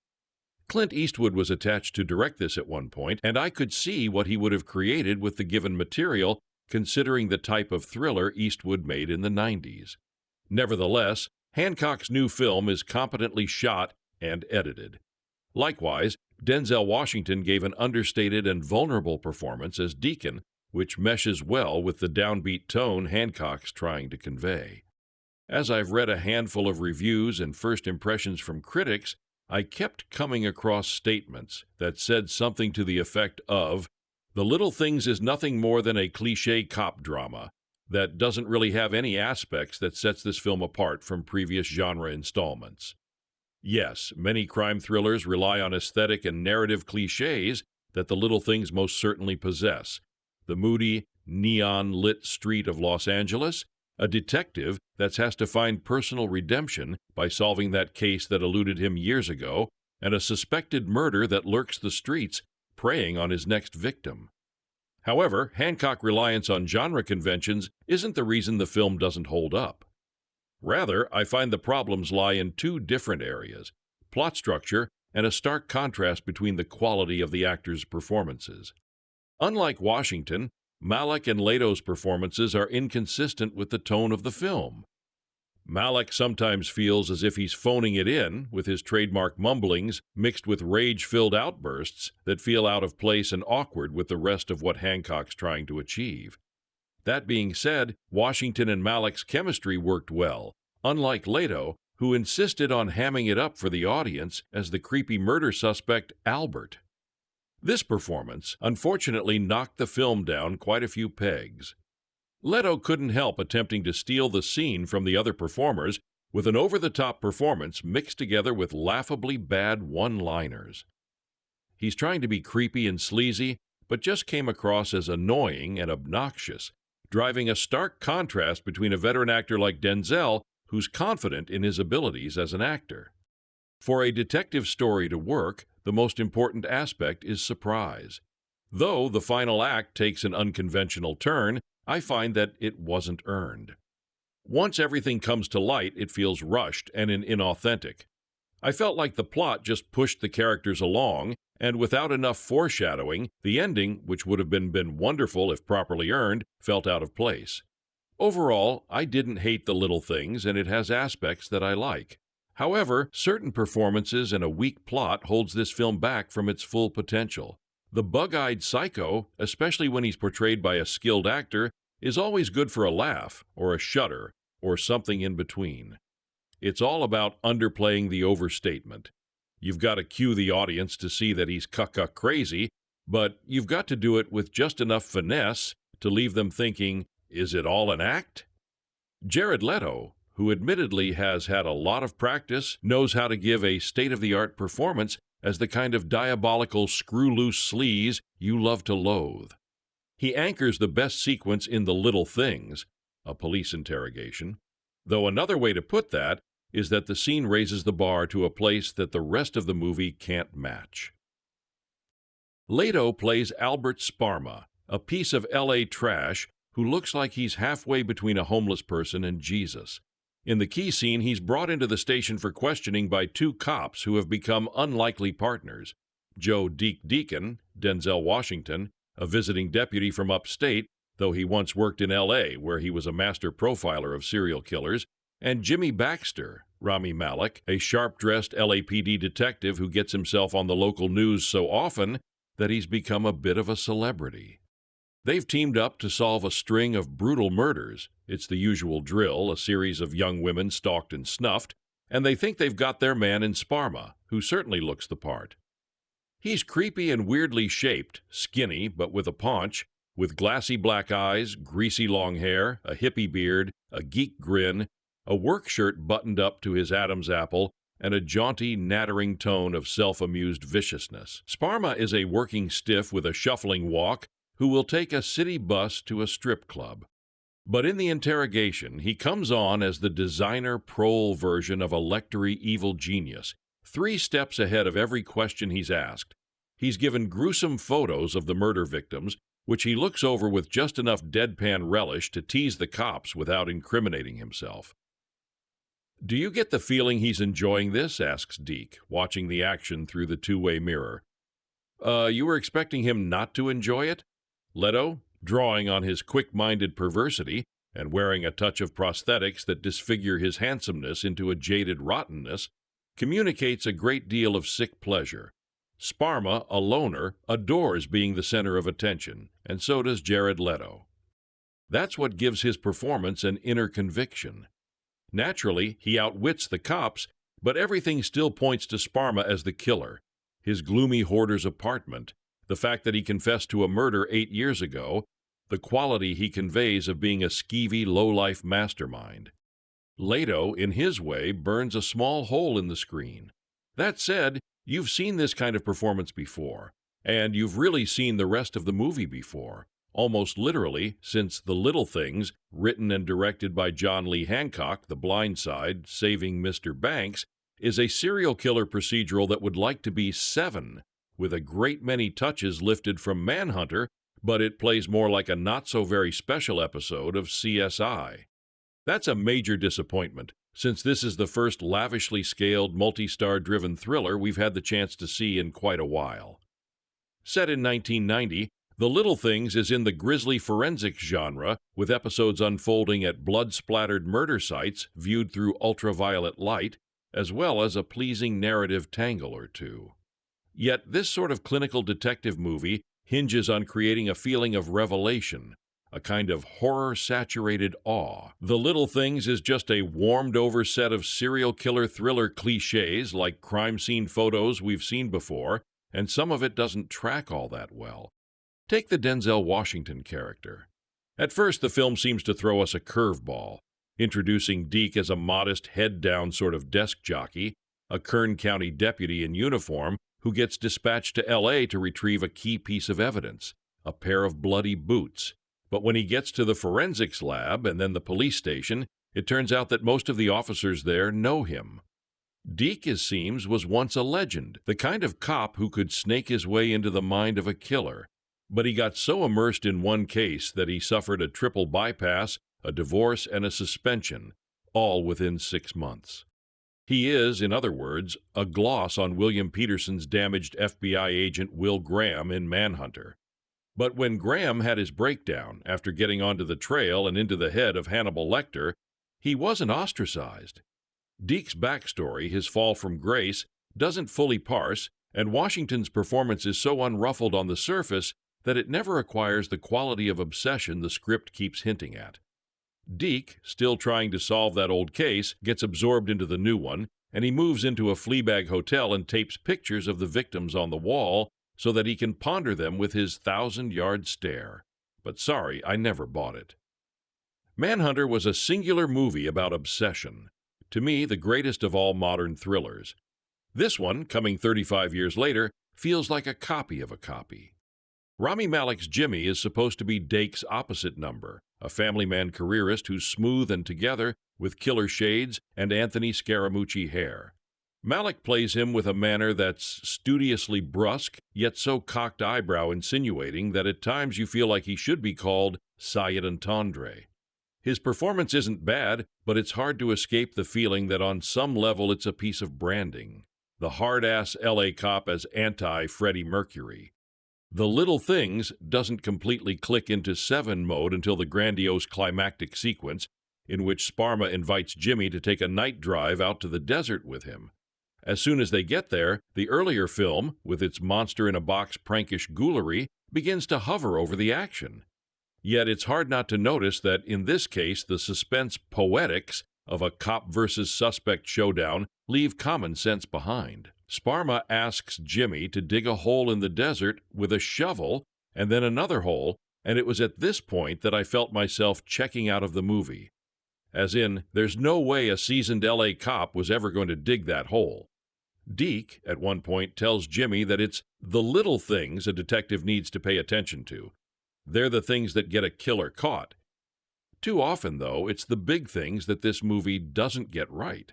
Clint Eastwood was attached to direct this at one point, and I could see what he would have created with the given material, considering the type of thriller Eastwood made in the 90s. Nevertheless, Hancock's new film is competently shot and edited. Likewise, Denzel Washington gave an understated and vulnerable performance as Deacon, which meshes well with the downbeat tone Hancock's trying to convey. As I've read a handful of reviews and first impressions from critics, I kept coming across statements that said something to the effect of, "The Little Things is nothing more than a cliché cop drama that doesn't really have any aspects that sets this film apart from previous genre installments." Yes, many crime thrillers rely on aesthetic and narrative clichés that The Little Things most certainly possess. The moody, neon-lit street of Los Angeles, a detective that has to find personal redemption by solving that case that eluded him years ago, and a suspected murder that lurks the streets, preying on his next victim. However, Hancock's reliance on genre conventions isn't the reason the film doesn't hold up. Rather, I find the problems lie in two different areas: plot structure and a stark contrast between the quality of the actors' performances. Unlike Washington, Malek and Leto's performances are inconsistent with the tone of the film. Malek sometimes feels as if he's phoning it in, with his trademark mumblings mixed with rage-filled outbursts that feel out of place and awkward with the rest of what Hancock's trying to achieve. That being said, Washington and Malek's chemistry worked well, unlike Leto, who insisted on hamming it up for the audience as the creepy murder suspect Albert. This performance unfortunately knocked the film down quite a few pegs. Leto couldn't help attempting to steal the scene from the other performers with an over-the-top performance mixed together with laughably bad one-liners. He's trying to be creepy and sleazy, but just came across as annoying and obnoxious, driving a stark contrast between a veteran actor like Denzel, who's confident in his abilities as an actor. For a detective story to work, the most important aspect is surprise. Though the final act takes an unconventional turn, I find that it wasn't earned. Once everything comes to light, it feels rushed and inauthentic. I felt like the plot just pushed the characters along, and without enough foreshadowing, the ending, which would have been wonderful if properly earned, felt out of place. Overall, I didn't hate The Little Things, and it has aspects that I like. However, certain performances and a weak plot holds this film back from its full potential. The bug-eyed psycho, especially when he's portrayed by a skilled actor, is always good for a laugh, or a shudder, or something in between. It's all about underplaying the overstatement. You've got to cue the audience to see that he's cuck crazy, but you've got to do it with just enough finesse to leave them thinking, is it all an act? Jared Leto, who admittedly has had a lot of practice, knows how to give a state-of-the-art performance as the kind of diabolical screw-loose sleaze you love to loathe. He anchors the best sequence in The Little Things, a police interrogation, though another way to put that is that the scene raises the bar to a place that the rest of the movie can't match. Leto plays Albert Sparma, a piece of LA trash who looks like he's halfway between a homeless person and Jesus. In the key scene, he's brought into the station for questioning by two cops who have become unlikely partners. Joe Deke Deacon, Denzel Washington, a visiting deputy from upstate, though he once worked in L.A., where he was a master profiler of serial killers, and Jimmy Baxter, Rami Malek, a sharp-dressed LAPD detective who gets himself on the local news so often that he's become a bit of a celebrity. They've teamed up to solve a string of brutal murders. It's the usual drill, a series of young women stalked and snuffed, and they think they've got their man in Sparma, who certainly looks the part. He's creepy and weirdly shaped, skinny but with a paunch, with glassy black eyes, greasy long hair, a hippie beard, a geek grin, a work shirt buttoned up to his Adam's apple, and a jaunty, nattering tone of self-amused viciousness. Sparma is a working stiff with a shuffling walk who will take a city bus to a strip club. But in the interrogation, he comes on as the designer prole version of a lectory evil genius, 3 steps ahead of every question he's asked. He's given gruesome photos of the murder victims, which he looks over with just enough deadpan relish to tease the cops without incriminating himself. "Do you get the feeling he's enjoying this?" asks Deke, watching the action through the two-way mirror. You were expecting him not to enjoy it?" Leto, drawing on his quick-minded perversity and wearing a touch of prosthetics that disfigure his handsomeness into a jaded rottenness, communicates a great deal of sick pleasure. Sparma, a loner, adores being the center of attention, and so does Jared Leto. That's what gives his performance an inner conviction. Naturally, he outwits the cops, but everything still points to Sparma as the killer. His gloomy hoarder's apartment, the fact that he confessed to a murder 8 years ago, the quality he conveys of being a skeevy, low-life mastermind. Leto, in his way, burns a small hole in the screen. That said, you've seen this kind of performance before, and you've really seen the rest of the movie before, almost literally, since The Little Things, written and directed by John Lee Hancock, The Blind Side, Saving Mr. Banks, is a serial killer procedural that would like to be Seven, with a great many touches lifted from Manhunter, but it plays more like a not-so-very-special episode of CSI. That's a major disappointment, since this is the first lavishly scaled, multi-star-driven thriller we've had the chance to see in quite a while. Set in 1990, The Little Things is in the grisly forensics genre, with episodes unfolding at blood-splattered murder sites viewed through ultraviolet light, as well as a pleasing narrative tangle or two. Yet this sort of clinical detective movie hinges on creating a feeling of revelation, a kind of horror-saturated awe. The Little Things is just a warmed-over set of serial killer thriller cliches like crime scene photos we've seen before, and some of it doesn't track all that well. Take the Denzel Washington character. At first, the film seems to throw us a curveball, introducing Deke as a modest, head-down sort of desk jockey, a Kern County deputy in uniform who gets dispatched to L.A. to retrieve a key piece of evidence, a pair of bloody boots. But when he gets to the forensics lab and then the police station, it turns out that most of the officers there know him. Deke, it seems, was once a legend, the kind of cop who could snake his way into the mind of a killer. But he got so immersed in one case that he suffered a triple bypass, a divorce, and a suspension, all within 6 months. He is, in other words, a gloss on William Peterson's damaged FBI agent Will Graham in Manhunter. But when Graham had his breakdown after getting onto the trail and into the head of Hannibal Lecter, he wasn't ostracized. Deke's backstory, his fall from grace, doesn't fully parse, and Washington's performance is so unruffled on the surface that it never acquires the quality of obsession the script keeps hinting at. Deke, still trying to solve that old case, gets absorbed into the new one, and he moves into a Fleabag hotel and tapes pictures of the victims on the wall so that he can ponder them with his 1,000-yard stare. But sorry, I never bought it. Manhunter was a singular movie about obsession, to me the greatest of all modern thrillers. This one, coming 35 years later, feels like a copy of a copy. Rami Malek's Jimmy is supposed to be Dake's opposite number, a family man careerist who's smooth and together with killer shades and Anthony Scaramucci hair. Malek plays him with a manner that's studiously brusque, yet so cocked eyebrow insinuating that at times you feel like he should be called Sayid Entendre. His performance isn't bad, but it's hard to escape the feeling that on some level it's a piece of branding. The hard-ass LA cop as anti-Freddie Mercury. The Little Things doesn't completely click into Seven mode until the grandiose climactic sequence in which Sparma invites Jimmy to take a night drive out to the desert with him. As soon as they get there, the earlier film, with its monster-in-a-box prankish ghoulery, begins to hover over the action. Yet it's hard not to notice that in this case the suspense poetics of a cop versus suspect showdown leave common sense behind. Sparma asks Jimmy to dig a hole in the desert with a shovel and then another hole, and it was at this point that I felt myself checking out of the movie. As in, there's no way a seasoned LA cop was ever going to dig that hole. Deke, at one point, tells Jimmy that it's the little things a detective needs to pay attention to. They're the things that get a killer caught. Too often, though, it's the big things that this movie doesn't get right.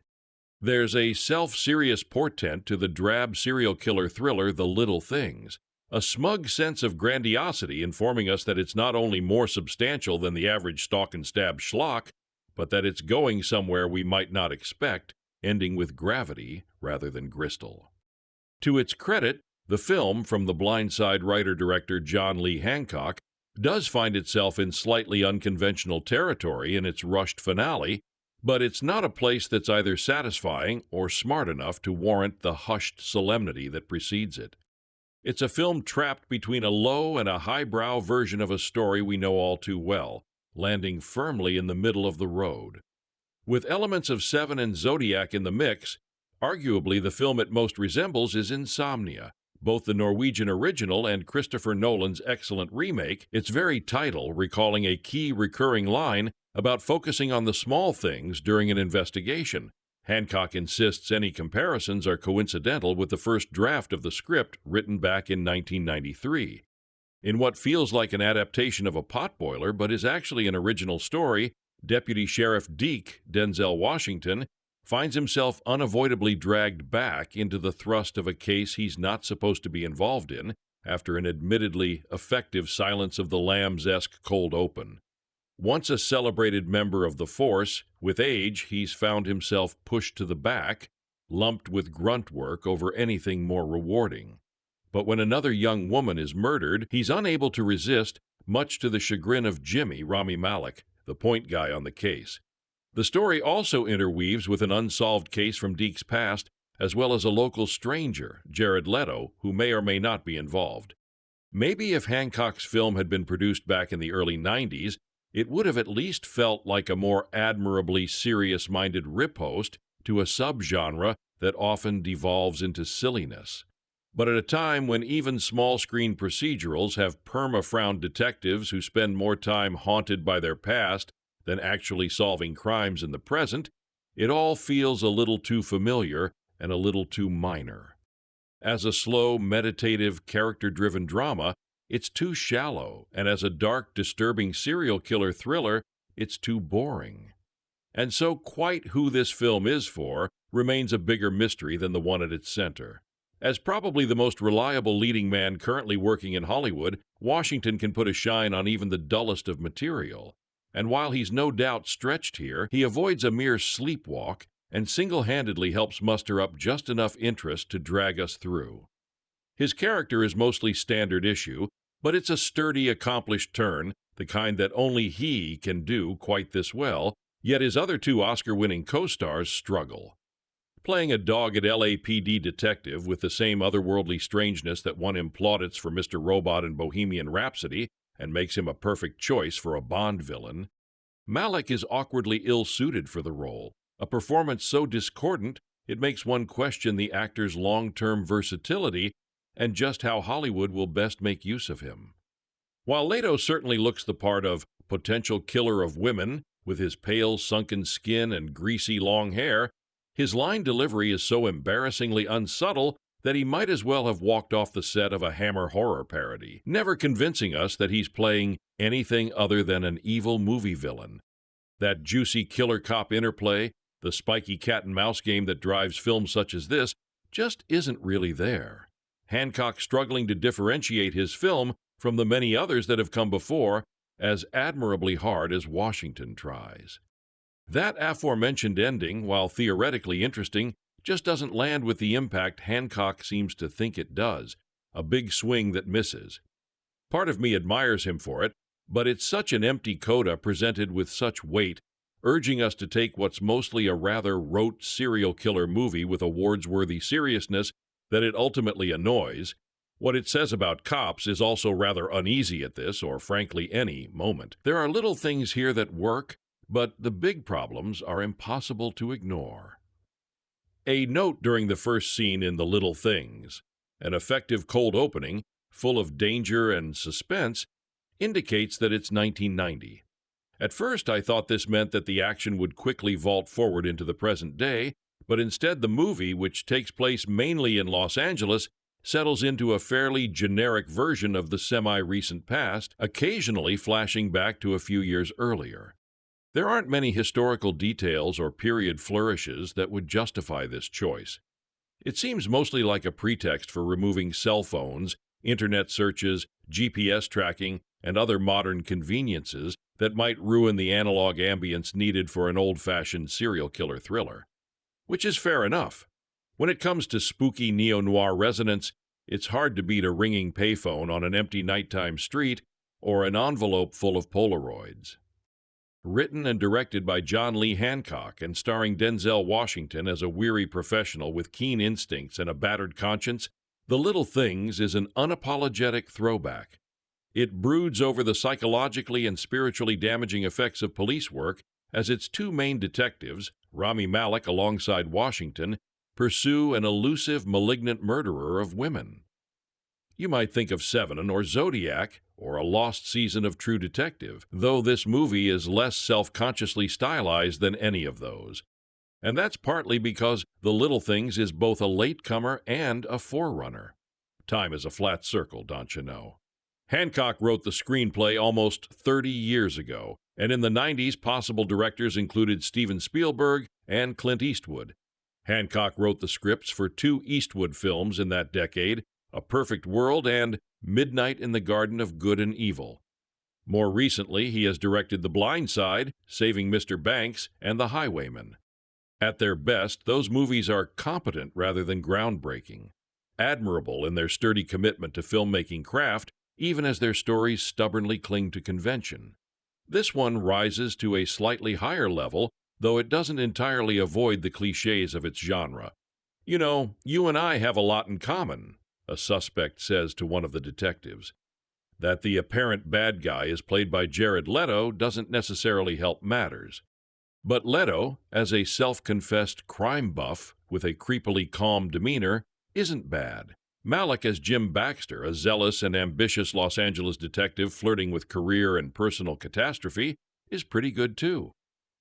There's a self-serious portent to the drab serial killer thriller The Little Things, a smug sense of grandiosity informing us that it's not only more substantial than the average stalk-and-stab schlock, but that it's going somewhere we might not expect, ending with gravity rather than gristle. To its credit, the film, from the Blind Side writer-director John Lee Hancock, does find itself in slightly unconventional territory in its rushed finale, but it's not a place that's either satisfying or smart enough to warrant the hushed solemnity that precedes it. It's a film trapped between a low and a highbrow version of a story we know all too well, landing firmly in the middle of the road. With elements of Seven and Zodiac in the mix, arguably the film it most resembles is Insomnia. Both the Norwegian original and Christopher Nolan's excellent remake, its very title recalling a key recurring line about focusing on the small things during an investigation. Hancock insists any comparisons are coincidental with the first draft of the script written back in 1993. In what feels like an adaptation of a potboiler but is actually an original story, Deputy Sheriff Deke, Denzel Washington, finds himself unavoidably dragged back into the thrust of a case he's not supposed to be involved in after an admittedly effective Silence of the Lambs-esque cold open. Once a celebrated member of the force, with age he's found himself pushed to the back, lumped with grunt work over anything more rewarding. But when another young woman is murdered, he's unable to resist, much to the chagrin of Jimmy, Rami Malek, the point guy on the case. The story also interweaves with an unsolved case from Deke's past, as well as a local stranger, Jared Leto, who may or may not be involved. Maybe if Hancock's film had been produced back in the early 90s, it would have at least felt like a more admirably serious-minded riposte to a subgenre that often devolves into silliness. But at a time when even small-screen procedurals have perma-frowned detectives who spend more time haunted by their past than actually solving crimes in the present, it all feels a little too familiar and a little too minor. As a slow, meditative, character-driven drama, it's too shallow, and as a dark, disturbing serial killer thriller, it's too boring. And so quite who this film is for remains a bigger mystery than the one at its center. As probably the most reliable leading man currently working in Hollywood, Washington can put a shine on even the dullest of material. And while he's no doubt stretched here, he avoids a mere sleepwalk and single-handedly helps muster up just enough interest to drag us through. His character is mostly standard issue, but it's a sturdy, accomplished turn, the kind that only he can do quite this well, yet his other two Oscar-winning co-stars struggle. Playing a dogged LAPD detective with the same otherworldly strangeness that won him plaudits for Mr. Robot and Bohemian Rhapsody and makes him a perfect choice for a Bond villain, Malek is awkwardly ill-suited for the role, a performance so discordant it makes one question the actor's long-term versatility and just how Hollywood will best make use of him. While Leto certainly looks the part of potential killer of women, with his pale, sunken skin and greasy long hair, his line delivery is so embarrassingly unsubtle that he might as well have walked off the set of a Hammer horror parody, never convincing us that he's playing anything other than an evil movie villain. That juicy killer cop interplay, the spiky cat-and-mouse game that drives films such as this, just isn't really there. Hancock struggling to differentiate his film from the many others that have come before, as admirably hard as Washington tries. That aforementioned ending, while theoretically interesting, just doesn't land with the impact Hancock seems to think it does, a big swing that misses. Part of me admires him for it, but it's such an empty coda presented with such weight, urging us to take what's mostly a rather rote serial killer movie with awards-worthy seriousness that it ultimately annoys. What it says about cops is also rather uneasy at this, or frankly any, moment. There are little things here that work, but the big problems are impossible to ignore. A note during the first scene in The Little Things, an effective cold opening, full of danger and suspense, indicates that it's 1990. At first, I thought this meant that the action would quickly vault forward into the present day, but instead the movie, which takes place mainly in Los Angeles, settles into a fairly generic version of the semi-recent past, occasionally flashing back to a few years earlier. There aren't many historical details or period flourishes that would justify this choice. It seems mostly like a pretext for removing cell phones, internet searches, GPS tracking, and other modern conveniences that might ruin the analog ambience needed for an old-fashioned serial killer thriller. Which is fair enough. When it comes to spooky neo-noir resonance, it's hard to beat a ringing payphone on an empty nighttime street or an envelope full of Polaroids. Written and directed by John Lee Hancock and starring Denzel Washington as a weary professional with keen instincts and a battered conscience, The Little Things is an unapologetic throwback. It broods over the psychologically and spiritually damaging effects of police work as its two main detectives, Rami Malek alongside Washington, pursue an elusive, malignant murderer of women. You might think of Seven or Zodiac, or a lost season of True Detective, though this movie is less self-consciously stylized than any of those. And that's partly because The Little Things is both a latecomer and a forerunner. Time is a flat circle, don't you know? Hancock wrote the screenplay almost 30 years ago, and in the 90s possible directors included Steven Spielberg and Clint Eastwood. Hancock wrote the scripts for two Eastwood films in that decade, A Perfect World and Midnight in the Garden of Good and Evil. More recently, he has directed The Blind Side, Saving Mr. Banks, and The Highwayman. At their best, those movies are competent rather than groundbreaking, admirable in their sturdy commitment to filmmaking craft, even as their stories stubbornly cling to convention. This one rises to a slightly higher level, though it doesn't entirely avoid the cliches of its genre. "You know, you and I have a lot in common," a suspect says to one of the detectives. That the apparent bad guy is played by Jared Leto doesn't necessarily help matters. But Leto, as a self-confessed crime buff with a creepily calm demeanor, isn't bad. Malek as Jim Baxter, a zealous and ambitious Los Angeles detective flirting with career and personal catastrophe, is pretty good too.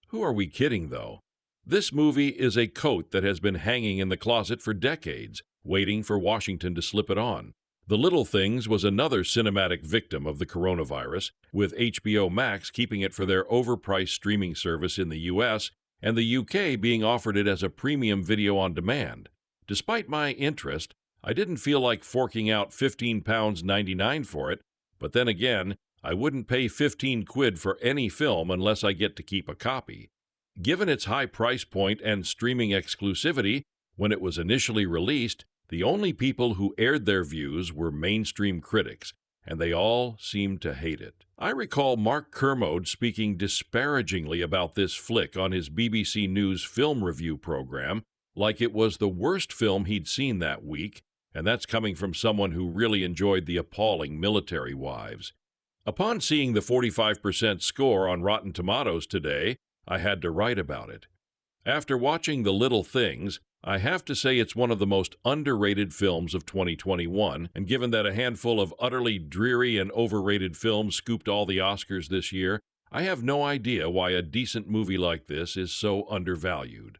Who are we kidding, though? This movie is a coat that has been hanging in the closet for decades, waiting for Washington to slip it on. The Little Things was another cinematic victim of the coronavirus, with HBO Max keeping it for their overpriced streaming service in the US and the UK being offered it as a premium video on demand. Despite my interest, I didn't feel like forking out £15.99 for it, but then again, I wouldn't pay 15 quid for any film unless I get to keep a copy. Given its high price point and streaming exclusivity, when it was initially released, the only people who aired their views were mainstream critics, and they all seemed to hate it. I recall Mark Kermode speaking disparagingly about this flick on his BBC News film review program, like it was the worst film he'd seen that week, and that's coming from someone who really enjoyed the appalling Military Wives. Upon seeing the 45% score on Rotten Tomatoes today, I had to write about it. After watching The Little Things, I have to say it's one of the most underrated films of 2021, and given that a handful of utterly dreary and overrated films scooped all the Oscars this year, I have no idea why a decent movie like this is so undervalued.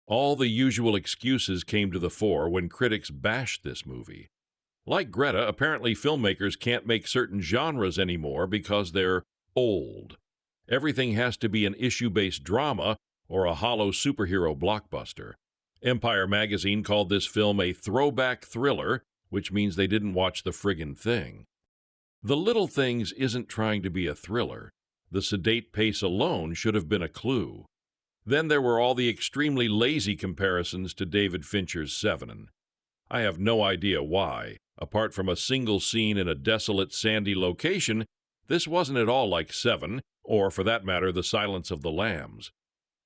All the usual excuses came to the fore when critics bashed this movie. Like Greta, apparently filmmakers can't make certain genres anymore because they're old. Everything has to be an issue-based drama or a hollow superhero blockbuster. Empire magazine called this film a throwback thriller, which means they didn't watch the friggin' thing. The Little Things isn't trying to be a thriller. The sedate pace alone should have been a clue. Then there were all the extremely lazy comparisons to David Fincher's Seven. I have no idea why. Apart from a single scene in a desolate, sandy location, this wasn't at all like Seven, or for that matter, The Silence of the Lambs.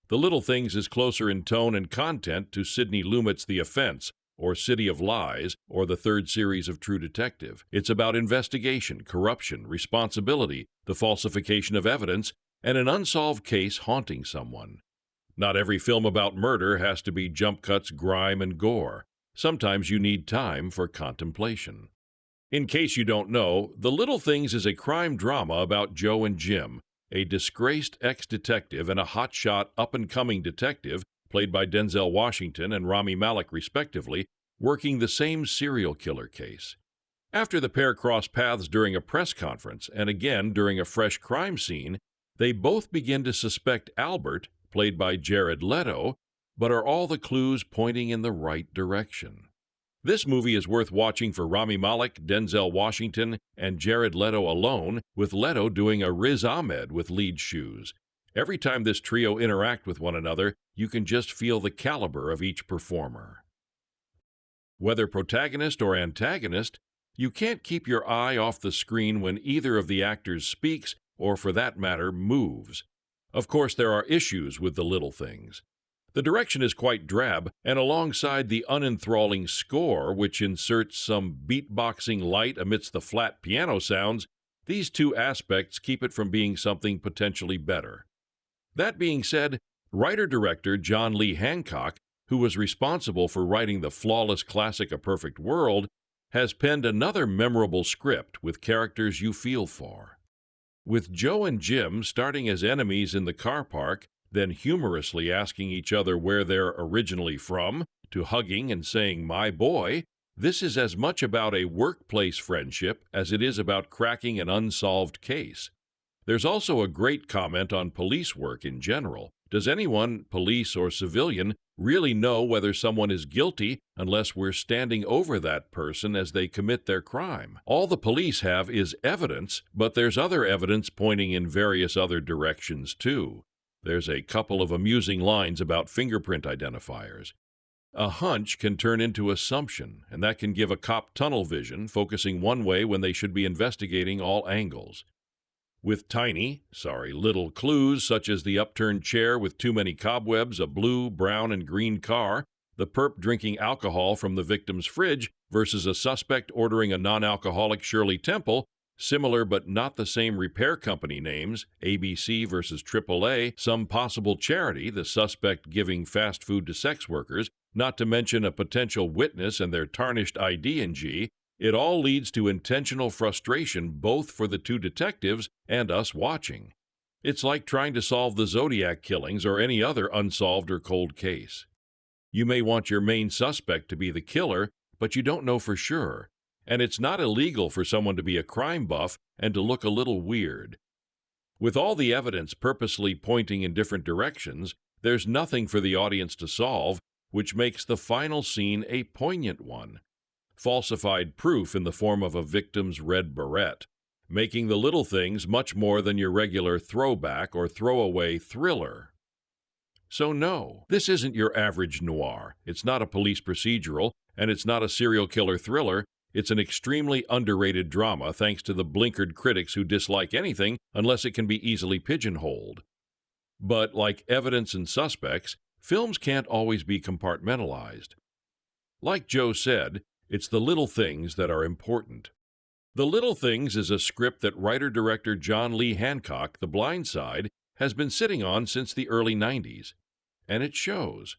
The Little Things is closer in tone and content to Sidney Lumet's The Offense, or City of Lies, or the third series of True Detective. It's about investigation, corruption, responsibility, the falsification of evidence, and an unsolved case haunting someone. Not every film about murder has to be jump cuts, grime, and gore. Sometimes you need time for contemplation. In case you don't know, The Little Things is a crime drama about Joe and Jim, a disgraced ex-detective and a hotshot up-and-coming detective, played by Denzel Washington and Rami Malek respectively, working the same serial killer case. After the pair cross paths during a press conference, and again during a fresh crime scene, they both begin to suspect Albert, played by Jared Leto, but are all the clues pointing in the right direction? This movie is worth watching for Rami Malek, Denzel Washington, and Jared Leto alone, with Leto doing a Riz Ahmed with lead shoes. Every time this trio interact with one another, you can just feel the caliber of each performer. Whether protagonist or antagonist, you can't keep your eye off the screen when either of the actors speaks, or for that matter, moves. Of course, there are issues with The Little Things. The direction is quite drab, and alongside the unenthralling score, which inserts some beatboxing light amidst the flat piano sounds, these two aspects keep it from being something potentially better. That being said, writer-director John Lee Hancock, who was responsible for writing the flawless classic A Perfect World, has penned another memorable script with characters you feel for. With Joe and Jim starting as enemies in the car park, then humorously asking each other where they're originally from, to hugging and saying, "My boy," this is as much about a workplace friendship as it is about cracking an unsolved case. There's also a great comment on police work in general. Does anyone, police or civilian, really know whether someone is guilty unless we're standing over that person as they commit their crime? All the police have is evidence, but there's other evidence pointing in various other directions too. There's a couple of amusing lines about fingerprint identifiers. A hunch can turn into assumption, and that can give a cop tunnel vision, focusing one way when they should be investigating all angles. With little clues such as the upturned chair with too many cobwebs, a blue, brown, and green car, the perp drinking alcohol from the victim's fridge versus a suspect ordering a non-alcoholic Shirley Temple, similar but not the same repair company names, ABC versus AAA, some possible charity, the suspect giving fast food to sex workers, not to mention a potential witness and their tarnished ID&G, it all leads to intentional frustration both for the two detectives and us watching. It's like trying to solve the Zodiac killings or any other unsolved or cold case. You may want your main suspect to be the killer, but you don't know for sure. And it's not illegal for someone to be a crime buff and to look a little weird. With all the evidence purposely pointing in different directions, there's nothing for the audience to solve, which makes the final scene a poignant one. Falsified proof in the form of a victim's red beret, making The Little Things much more than your regular throwback or throwaway thriller. So no, this isn't your average noir. It's not a police procedural, and it's not a serial killer thriller. It's an extremely underrated drama thanks to the blinkered critics who dislike anything unless it can be easily pigeonholed. But like evidence and suspects, films can't always be compartmentalized. Like Joe said, it's the little things that are important. The Little Things is a script that writer-director John Lee Hancock, The Blind Side, has been sitting on since the early 90s. And it shows.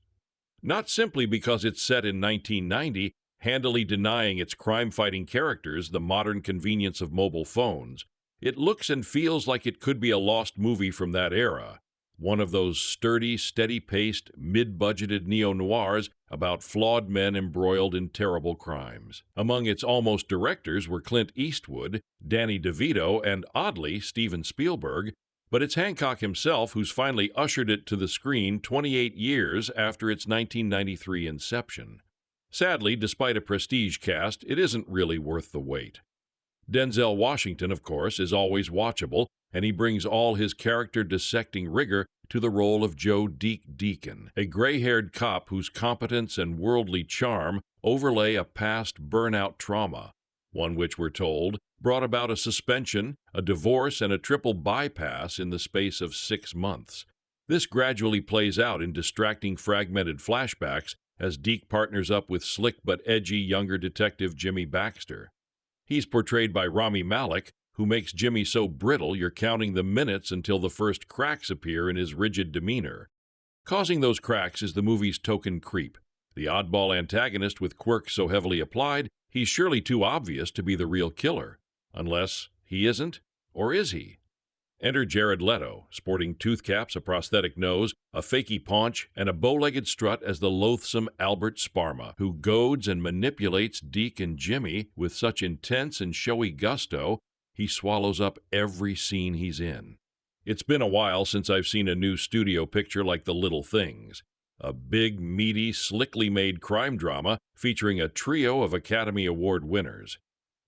Not simply because it's set in 1990, handily denying its crime-fighting characters the modern convenience of mobile phones. It looks and feels like it could be a lost movie from that era. One of those sturdy, steady-paced, mid-budgeted neo-noirs about flawed men embroiled in terrible crimes. Among its almost directors were Clint Eastwood, Danny DeVito, and, oddly, Steven Spielberg, but it's Hancock himself who's finally ushered it to the screen 28 years after its 1993 inception. Sadly, despite a prestige cast, it isn't really worth the wait. Denzel Washington, of course, is always watchable, and he brings all his character-dissecting rigor to the role of Joe Deke Deacon, a gray-haired cop whose competence and worldly charm overlay a past burnout trauma, one which, we're told, brought about a suspension, a divorce, and a triple bypass in the space of 6 months. This gradually plays out in distracting fragmented flashbacks as Deke partners up with slick but edgy younger detective Jimmy Baxter. He's portrayed by Rami Malek, who makes Jimmy so brittle you're counting the minutes until the first cracks appear in his rigid demeanor. Causing those cracks is the movie's token creep, the oddball antagonist with quirks so heavily applied he's surely too obvious to be the real killer. Unless he isn't, or is he? Enter Jared Leto, sporting tooth caps, a prosthetic nose, a fakey paunch, and a bow-legged strut as the loathsome Albert Sparma, who goads and manipulates Deke and Jimmy with such intense and showy gusto he swallows up every scene he's in. It's been a while since I've seen a new studio picture like The Little Things, a big, meaty, slickly made crime drama featuring a trio of Academy Award winners.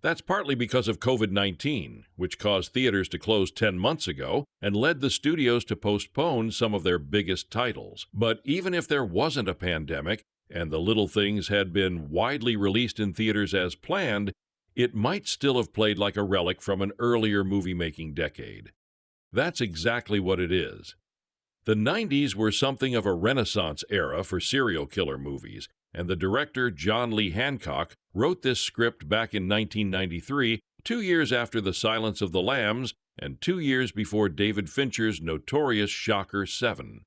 That's partly because of COVID-19, which caused theaters to close 10 months ago and led the studios to postpone some of their biggest titles. But even if there wasn't a pandemic, and The Little Things had been widely released in theaters as planned, it might still have played like a relic from an earlier movie-making decade. That's exactly what it is. The 90s were something of a renaissance era for serial killer movies, and the director John Lee Hancock wrote this script back in 1993, 2 years after The Silence of the Lambs and 2 years before David Fincher's notorious shocker 7.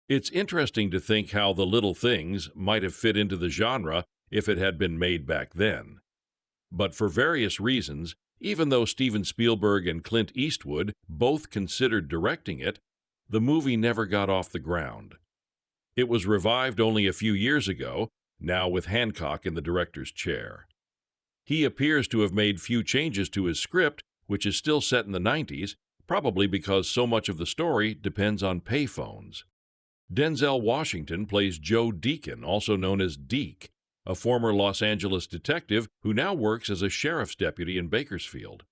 It's interesting to think how The Little Things might have fit into the genre if it had been made back then. But for various reasons, even though Steven Spielberg and Clint Eastwood both considered directing it, the movie never got off the ground. It was revived only a few years ago, now with Hancock in the director's chair. He appears to have made few changes to his script, which is still set in the 90s, probably because so much of the story depends on payphones. Denzel Washington plays Joe Deacon, also known as Deke, a former Los Angeles detective who now works as a sheriff's deputy in Bakersfield.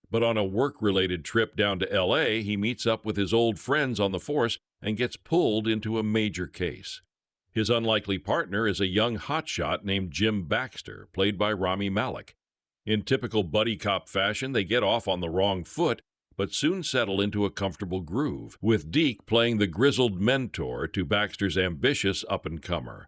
But on a work-related trip down to L.A., he meets up with his old friends on the force and gets pulled into a major case. His unlikely partner is a young hotshot named Jim Baxter, played by Rami Malek. In typical buddy cop fashion, they get off on the wrong foot, but soon settle into a comfortable groove, with Deke playing the grizzled mentor to Baxter's ambitious up-and-comer.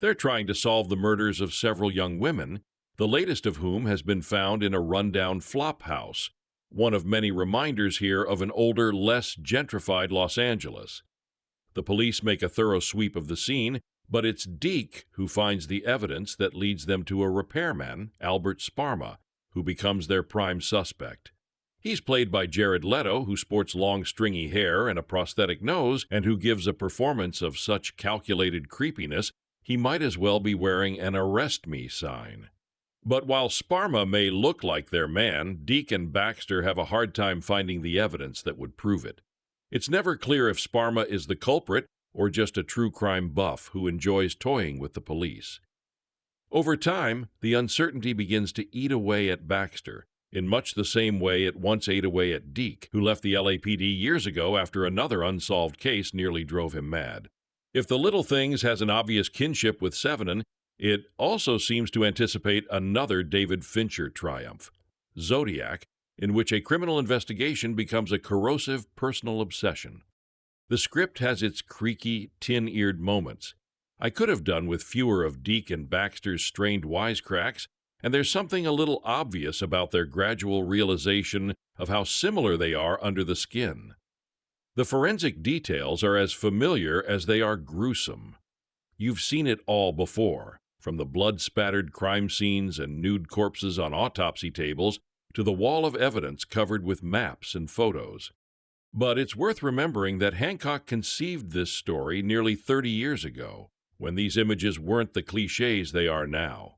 They're trying to solve the murders of several young women, the latest of whom has been found in a rundown flop house, one of many reminders here of an older, less gentrified Los Angeles. The police make a thorough sweep of the scene, but it's Deke who finds the evidence that leads them to a repairman, Albert Sparma, who becomes their prime suspect. He's played by Jared Leto, who sports long stringy hair and a prosthetic nose, and who gives a performance of such calculated creepiness he might as well be wearing an "Arrest Me" sign. But while Sparma may look like their man, Deke and Baxter have a hard time finding the evidence that would prove it. It's never clear if Sparma is the culprit or just a true crime buff who enjoys toying with the police. Over time, the uncertainty begins to eat away at Baxter, in much the same way it once ate away at Deke, who left the LAPD years ago after another unsolved case nearly drove him mad. If The Little Things has an obvious kinship with Sevenin, it also seems to anticipate another David Fincher triumph, Zodiac, in which a criminal investigation becomes a corrosive personal obsession. The script has its creaky, tin-eared moments. I could have done with fewer of Deke and Baxter's strained wisecracks, and there's something a little obvious about their gradual realization of how similar they are under the skin. The forensic details are as familiar as they are gruesome. You've seen it all before, from the blood-spattered crime scenes and nude corpses on autopsy tables to the wall of evidence covered with maps and photos. But it's worth remembering that Hancock conceived this story nearly 30 years ago, when these images weren't the clichés they are now.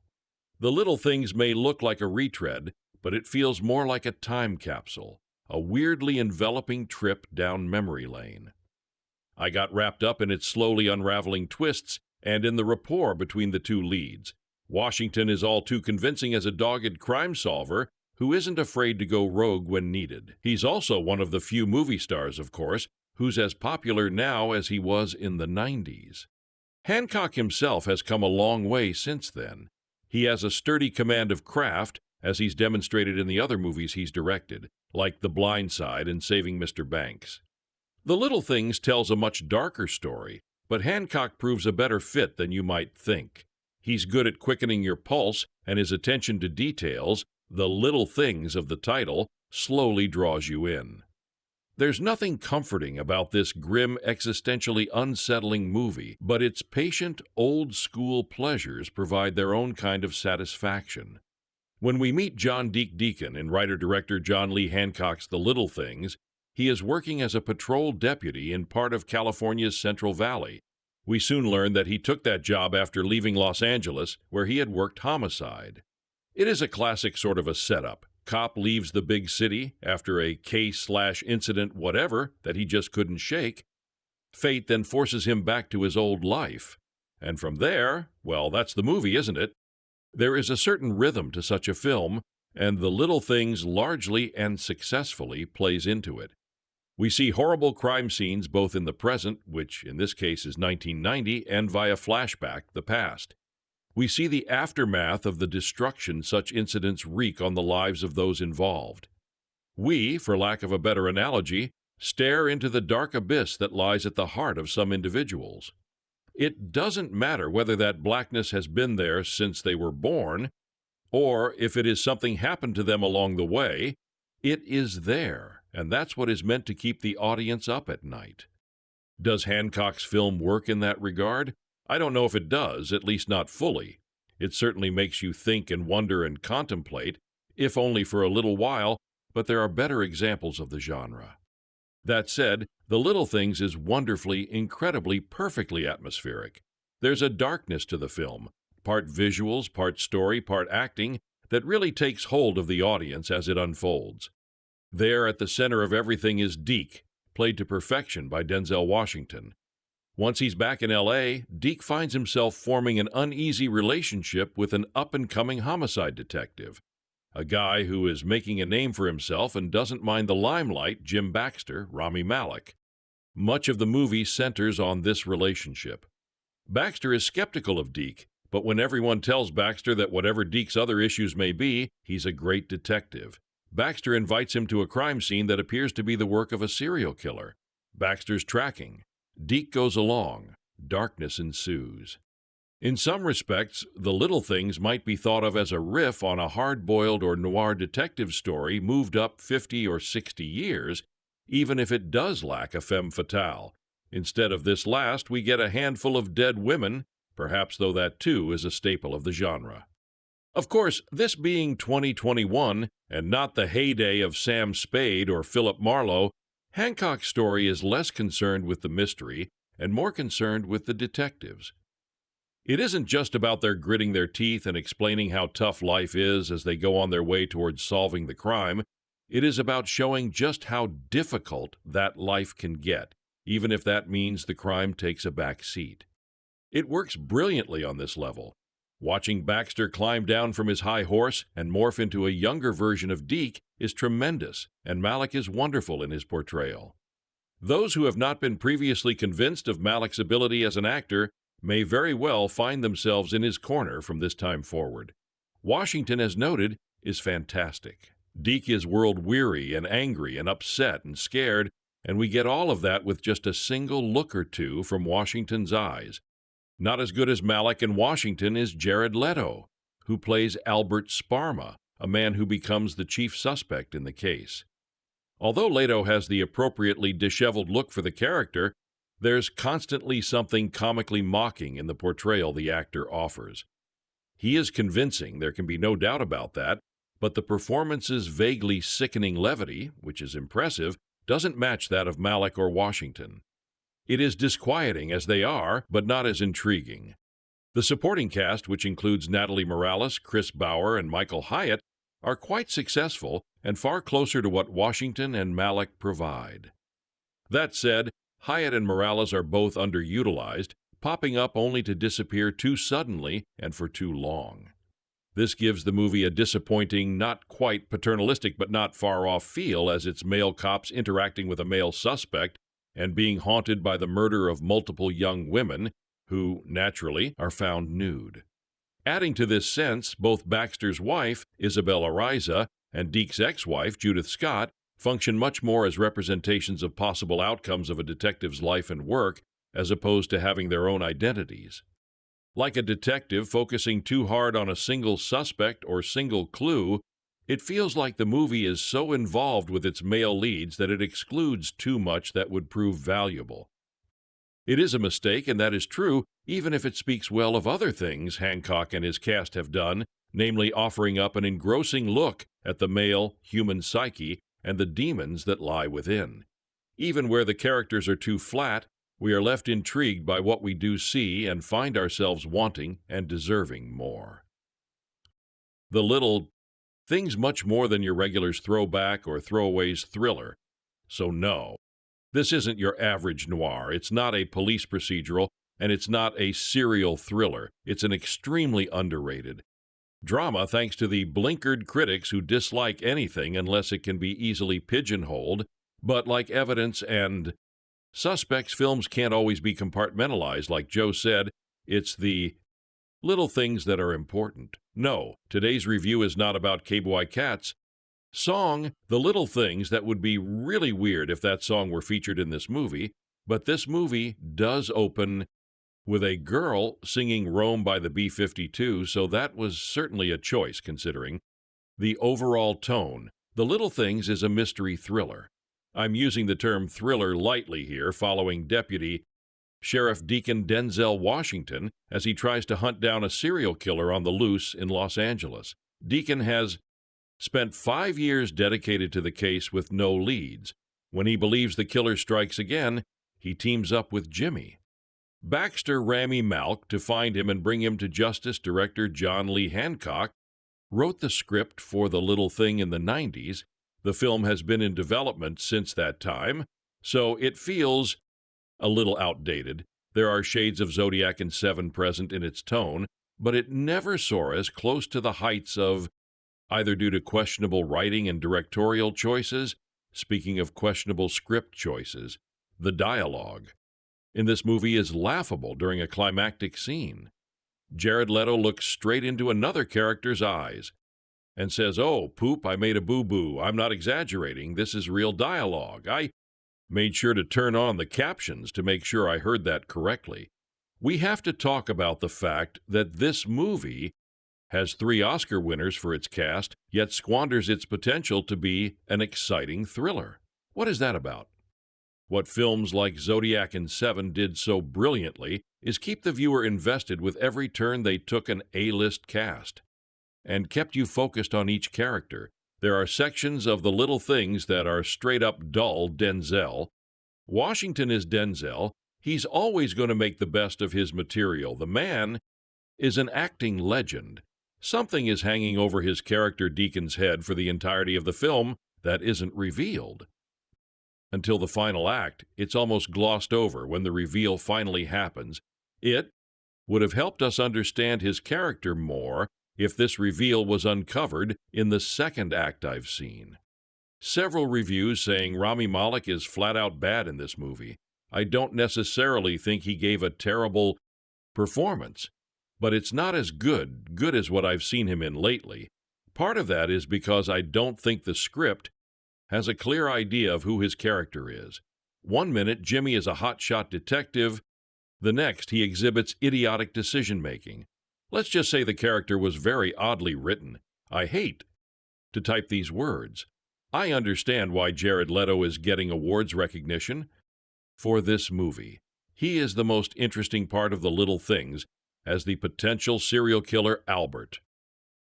The Little Things may look like a retread, but it feels more like a time capsule, a weirdly enveloping trip down memory lane. I got wrapped up in its slowly unraveling twists and in the rapport between the two leads. Washington is all too convincing as a dogged crime solver who isn't afraid to go rogue when needed. He's also one of the few movie stars, of course, who's as popular now as he was in the 90s. Hancock himself has come a long way since then. He has a sturdy command of craft, as he's demonstrated in the other movies he's directed, like The Blind Side and Saving Mr. Banks. The Little Things tells a much darker story, but Hancock proves a better fit than you might think. He's good at quickening your pulse, and his attention to details, the little things of the title, slowly draws you in. There's nothing comforting about this grim, existentially unsettling movie, but its patient, old-school pleasures provide their own kind of satisfaction. When we meet John Deacon in writer-director John Lee Hancock's The Little Things, he is working as a patrol deputy in part of California's Central Valley. We soon learn that he took that job after leaving Los Angeles, where he had worked homicide. It is a classic sort of a setup. Cop leaves the big city after a case/incident whatever that he just couldn't shake. Fate then forces him back to his old life. And from there, well, that's the movie, isn't it? There is a certain rhythm to such a film, and The Little Things largely and successfully plays into it. We see horrible crime scenes both in the present, which in this case is 1990, and via flashback, the past. We see the aftermath of the destruction such incidents wreak on the lives of those involved. We, for lack of a better analogy, stare into the dark abyss that lies at the heart of some individuals. It doesn't matter whether that blackness has been there since they were born, or if it is something happened to them along the way. It is there, and that's what is meant to keep the audience up at night. Does Hancock's film work in that regard? I don't know if it does, at least not fully. It certainly makes you think and wonder and contemplate, if only for a little while, but there are better examples of the genre. That said, The Little Things is wonderfully, incredibly, perfectly atmospheric. There's a darkness to the film, part visuals, part story, part acting, that really takes hold of the audience as it unfolds. There at the center of everything is Deke, played to perfection by Denzel Washington. Once he's back in L.A., Deke finds himself forming an uneasy relationship with an up-and-coming homicide detective, a guy who is making a name for himself and doesn't mind the limelight, Jim Baxter, Rami Malek. Much of the movie centers on this relationship. Baxter is skeptical of Deke, but when everyone tells Baxter that whatever Deke's other issues may be, he's a great detective, Baxter invites him to a crime scene that appears to be the work of a serial killer. Baxter's tracking. Deke goes along. Darkness ensues. In some respects, The Little Things might be thought of as a riff on a hard-boiled or noir detective story moved up 50 or 60 years, even if it does lack a femme fatale. Instead of this last, we get a handful of dead women, perhaps though that too is a staple of the genre. Of course, this being 2021 and not the heyday of Sam Spade or Philip Marlowe, Hancock's story is less concerned with the mystery and more concerned with the detectives. It isn't just about their gritting their teeth and explaining how tough life is as they go on their way towards solving the crime. It is about showing just how difficult that life can get, even if that means the crime takes a back seat. It works brilliantly on this level. Watching Baxter climb down from his high horse and morph into a younger version of Deke is tremendous, and Malek is wonderful in his portrayal. Those who have not been previously convinced of Malek's ability as an actor may very well find themselves in his corner from this time forward. Washington, as noted, is fantastic. Deke is world-weary and angry and upset and scared, and we get all of that with just a single look or two from Washington's eyes. Not as good as Malek and Washington is Jared Leto, who plays Albert Sparma, a man who becomes the chief suspect in the case. Although Leto has the appropriately disheveled look for the character, there's constantly something comically mocking in the portrayal the actor offers. He is convincing, there can be no doubt about that, but the performance's vaguely sickening levity, which is impressive, doesn't match that of Malek or Washington. It is disquieting as they are, but not as intriguing. The supporting cast, which includes Natalie Morales, Chris Bauer, and Michael Hyatt, are quite successful and far closer to what Washington and Malek provide. That said, Hyatt and Morales are both underutilized, popping up only to disappear too suddenly and for too long. This gives the movie a disappointing, not quite paternalistic, but not far off feel as its male cops interacting with a male suspect and being haunted by the murder of multiple young women who, naturally, are found nude. Adding to this sense, both Baxter's wife, Isabella Riza, and Deke's ex-wife, Judith Scott, function much more as representations of possible outcomes of a detective's life and work, as opposed to having their own identities. Like a detective focusing too hard on a single suspect or single clue, it feels like the movie is so involved with its male leads that it excludes too much that would prove valuable. It is a mistake, and that is true, even if it speaks well of other things Hancock and his cast have done, namely offering up an engrossing look at the male human psyche and the demons that lie within. Even where the characters are too flat, we are left intrigued by what we do see and find ourselves wanting and deserving more. The Little Things much more than your regular's throwback or throwaways thriller. So no, this isn't your average noir. It's not a police procedural, and it's not a serial thriller. It's an extremely underrated drama thanks to the blinkered critics who dislike anything unless it can be easily pigeonholed. But like Evidence and Suspects, films can't always be compartmentalized. Like Joe said, it's the little things that are important. No, today's review is not about KBY Kat's song, The Little Things. That would be really weird if that song were featured in this movie, but this movie does open with a girl singing Rome by the B-52, so that was certainly a choice considering the overall tone. The Little Things is a mystery thriller. I'm using the term thriller lightly here, following Deputy Sheriff Deacon Denzel Washington as he tries to hunt down a serial killer on the loose in Los Angeles. Deacon has spent 5 years dedicated to the case with no leads. When he believes the killer strikes again, he teams up with Jimmy Baxter, Rami Malek, to find him and bring him to justice. Director John Lee Hancock wrote the script for The Little Thing in the 90s. The film has been in development since that time, so it feels a little outdated. There are shades of Zodiac and Seven present in its tone, but it never soared as close to the heights of, either due to questionable writing and directorial choices, speaking of questionable script choices, the dialogue in this movie is laughable during a climactic scene. Jared Leto looks straight into another character's eyes and says, "Oh, poop, I made a boo-boo. I'm not exaggerating. This is real dialogue." I made sure to turn on the captions to make sure I heard that correctly. We have to talk about the fact that this movie has 3 Oscar winners for its cast, yet squanders its potential to be an exciting thriller. What is that about? What films like Zodiac and Seven did so brilliantly is keep the viewer invested with every turn they took an A-list cast, and kept you focused on each character. There are sections of The Little Things that are straight-up dull Denzel. Washington is Denzel. He's always going to make the best of his material. The man is an acting legend. Something is hanging over his character Deacon's head for the entirety of the film that isn't revealed. Until the final act, it's almost glossed over. When the reveal finally happens, it would have helped us understand his character more if this reveal was uncovered in the second act I've seen. Several reviews saying Rami Malek is flat-out bad in this movie. I don't necessarily think he gave a terrible performance, but it's not as good as what I've seen him in lately. Part of that is because I don't think the script has a clear idea of who his character is. One minute, Jimmy is a hotshot detective. The next, he exhibits idiotic decision-making. Let's just say the character was very oddly written. I hate to type these words. I understand why Jared Leto is getting awards recognition for this movie. He is the most interesting part of The Little Things as the potential serial killer Albert.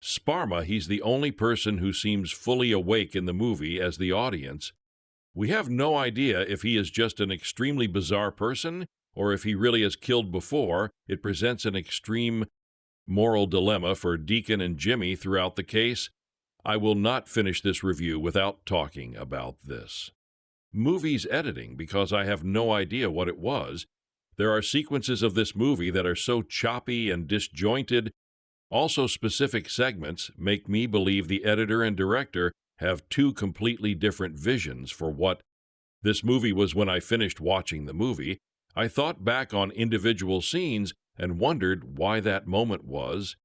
Sparma, he's the only person who seems fully awake in the movie as the audience. We have no idea if he is just an extremely bizarre person or if he really has killed before. It presents an extreme moral dilemma for Deacon and Jimmy throughout the case. I will not finish this review without talking about this. Movie's editing, because I have no idea what it was. There are sequences of this movie that are so choppy and disjointed Also, specific segments make me believe the editor and director have two completely different visions for what this movie was. When I finished watching the movie, I thought back on individual scenes and wondered why that moment was.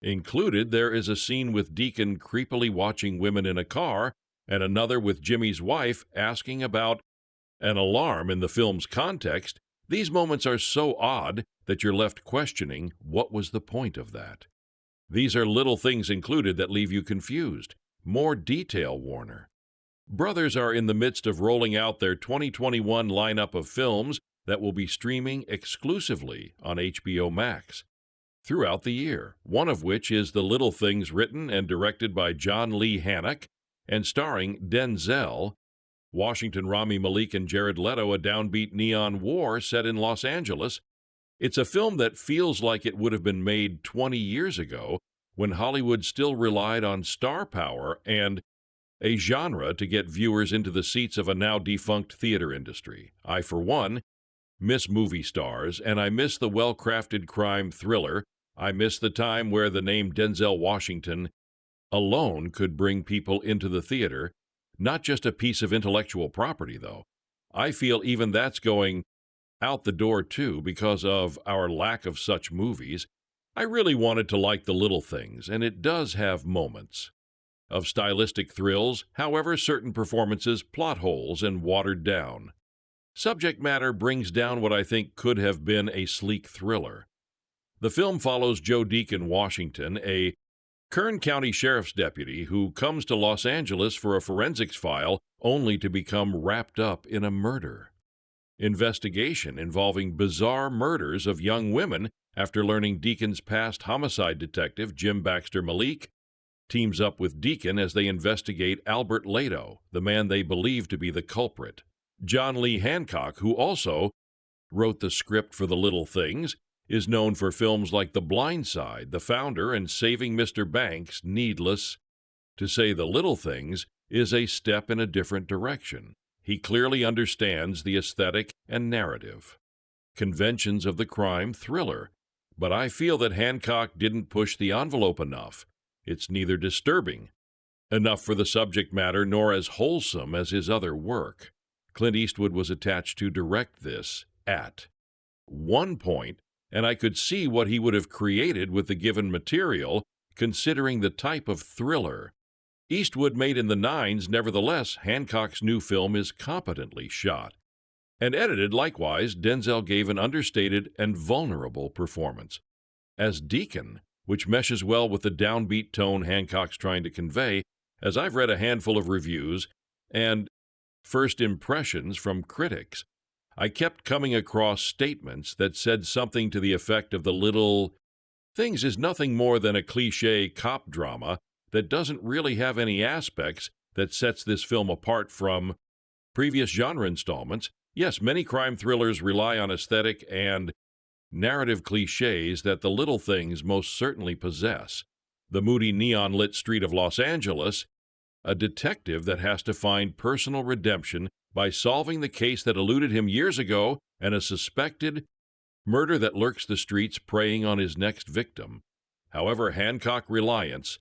Included, there is a scene with Deacon creepily watching women in a car, and another with Jimmy's wife asking about an alarm in the film's context. These moments are so odd that you're left questioning what was the point of that. These are little things included that leave you confused. More detail, Warner. Brothers are in the midst of rolling out their 2021 lineup of films that will be streaming exclusively on HBO Max throughout the year, one of which is The Little Things, written and directed by John Lee Hancock and starring Denzel Washington, Rami Malek, and Jared Leto, a downbeat neon war set in Los Angeles. It's a film that feels like it would have been made 20 years ago, when Hollywood still relied on star power and a genre to get viewers into the seats of a now defunct theater industry. I, for one, miss movie stars, and I miss the well-crafted crime thriller. I miss the time where the name Denzel Washington alone could bring people into the theater. Not just a piece of intellectual property, though. I feel even that's going out the door, too, because of our lack of such movies. I really wanted to like The Little Things, and it does have moments of stylistic thrills. However, certain performances, plot holes, and watered down subject matter brings down what I think could have been a sleek thriller. The film follows Joe Deacon Washington, a Kern County Sheriff's deputy who comes to Los Angeles for a forensics file only to become wrapped up in a murder investigation involving bizarre murders of young women. After learning Deacon's past, homicide detective Jim Baxter Malik teams up with Deacon as they investigate Albert Leto, the man they believe to be the culprit. John Lee Hancock, who also wrote the script for The Little Things, is known for films like The Blind Side, The Founder, and Saving Mr. Banks. Needless to say, The Little Things is a step in a different direction. He clearly understands the aesthetic and narrative conventions of the crime thriller, but I feel that Hancock didn't push the envelope enough. It's neither disturbing enough for the subject matter nor as wholesome as his other work. Clint Eastwood was attached to direct this at one point, and I could see what he would have created with the given material, considering the type of thriller Eastwood made in the 90s. Nevertheless, Hancock's new film is competently shot and edited. Likewise, Denzel gave an understated and vulnerable performance as Deacon, which meshes well with the downbeat tone Hancock's trying to convey. As I've read a handful of reviews and first impressions from critics, I kept coming across statements that said something to the effect of The Little Things is nothing more than a cliché cop drama that doesn't really have any aspects that sets this film apart from previous genre installments. Yes, many crime thrillers rely on aesthetic and narrative clichés that The Little Things most certainly possess. The moody neon-lit street of Los Angeles, a detective that has to find personal redemption by solving the case that eluded him years ago, and a suspected murder that lurks the streets preying on his next victim. However, Hancock's reliance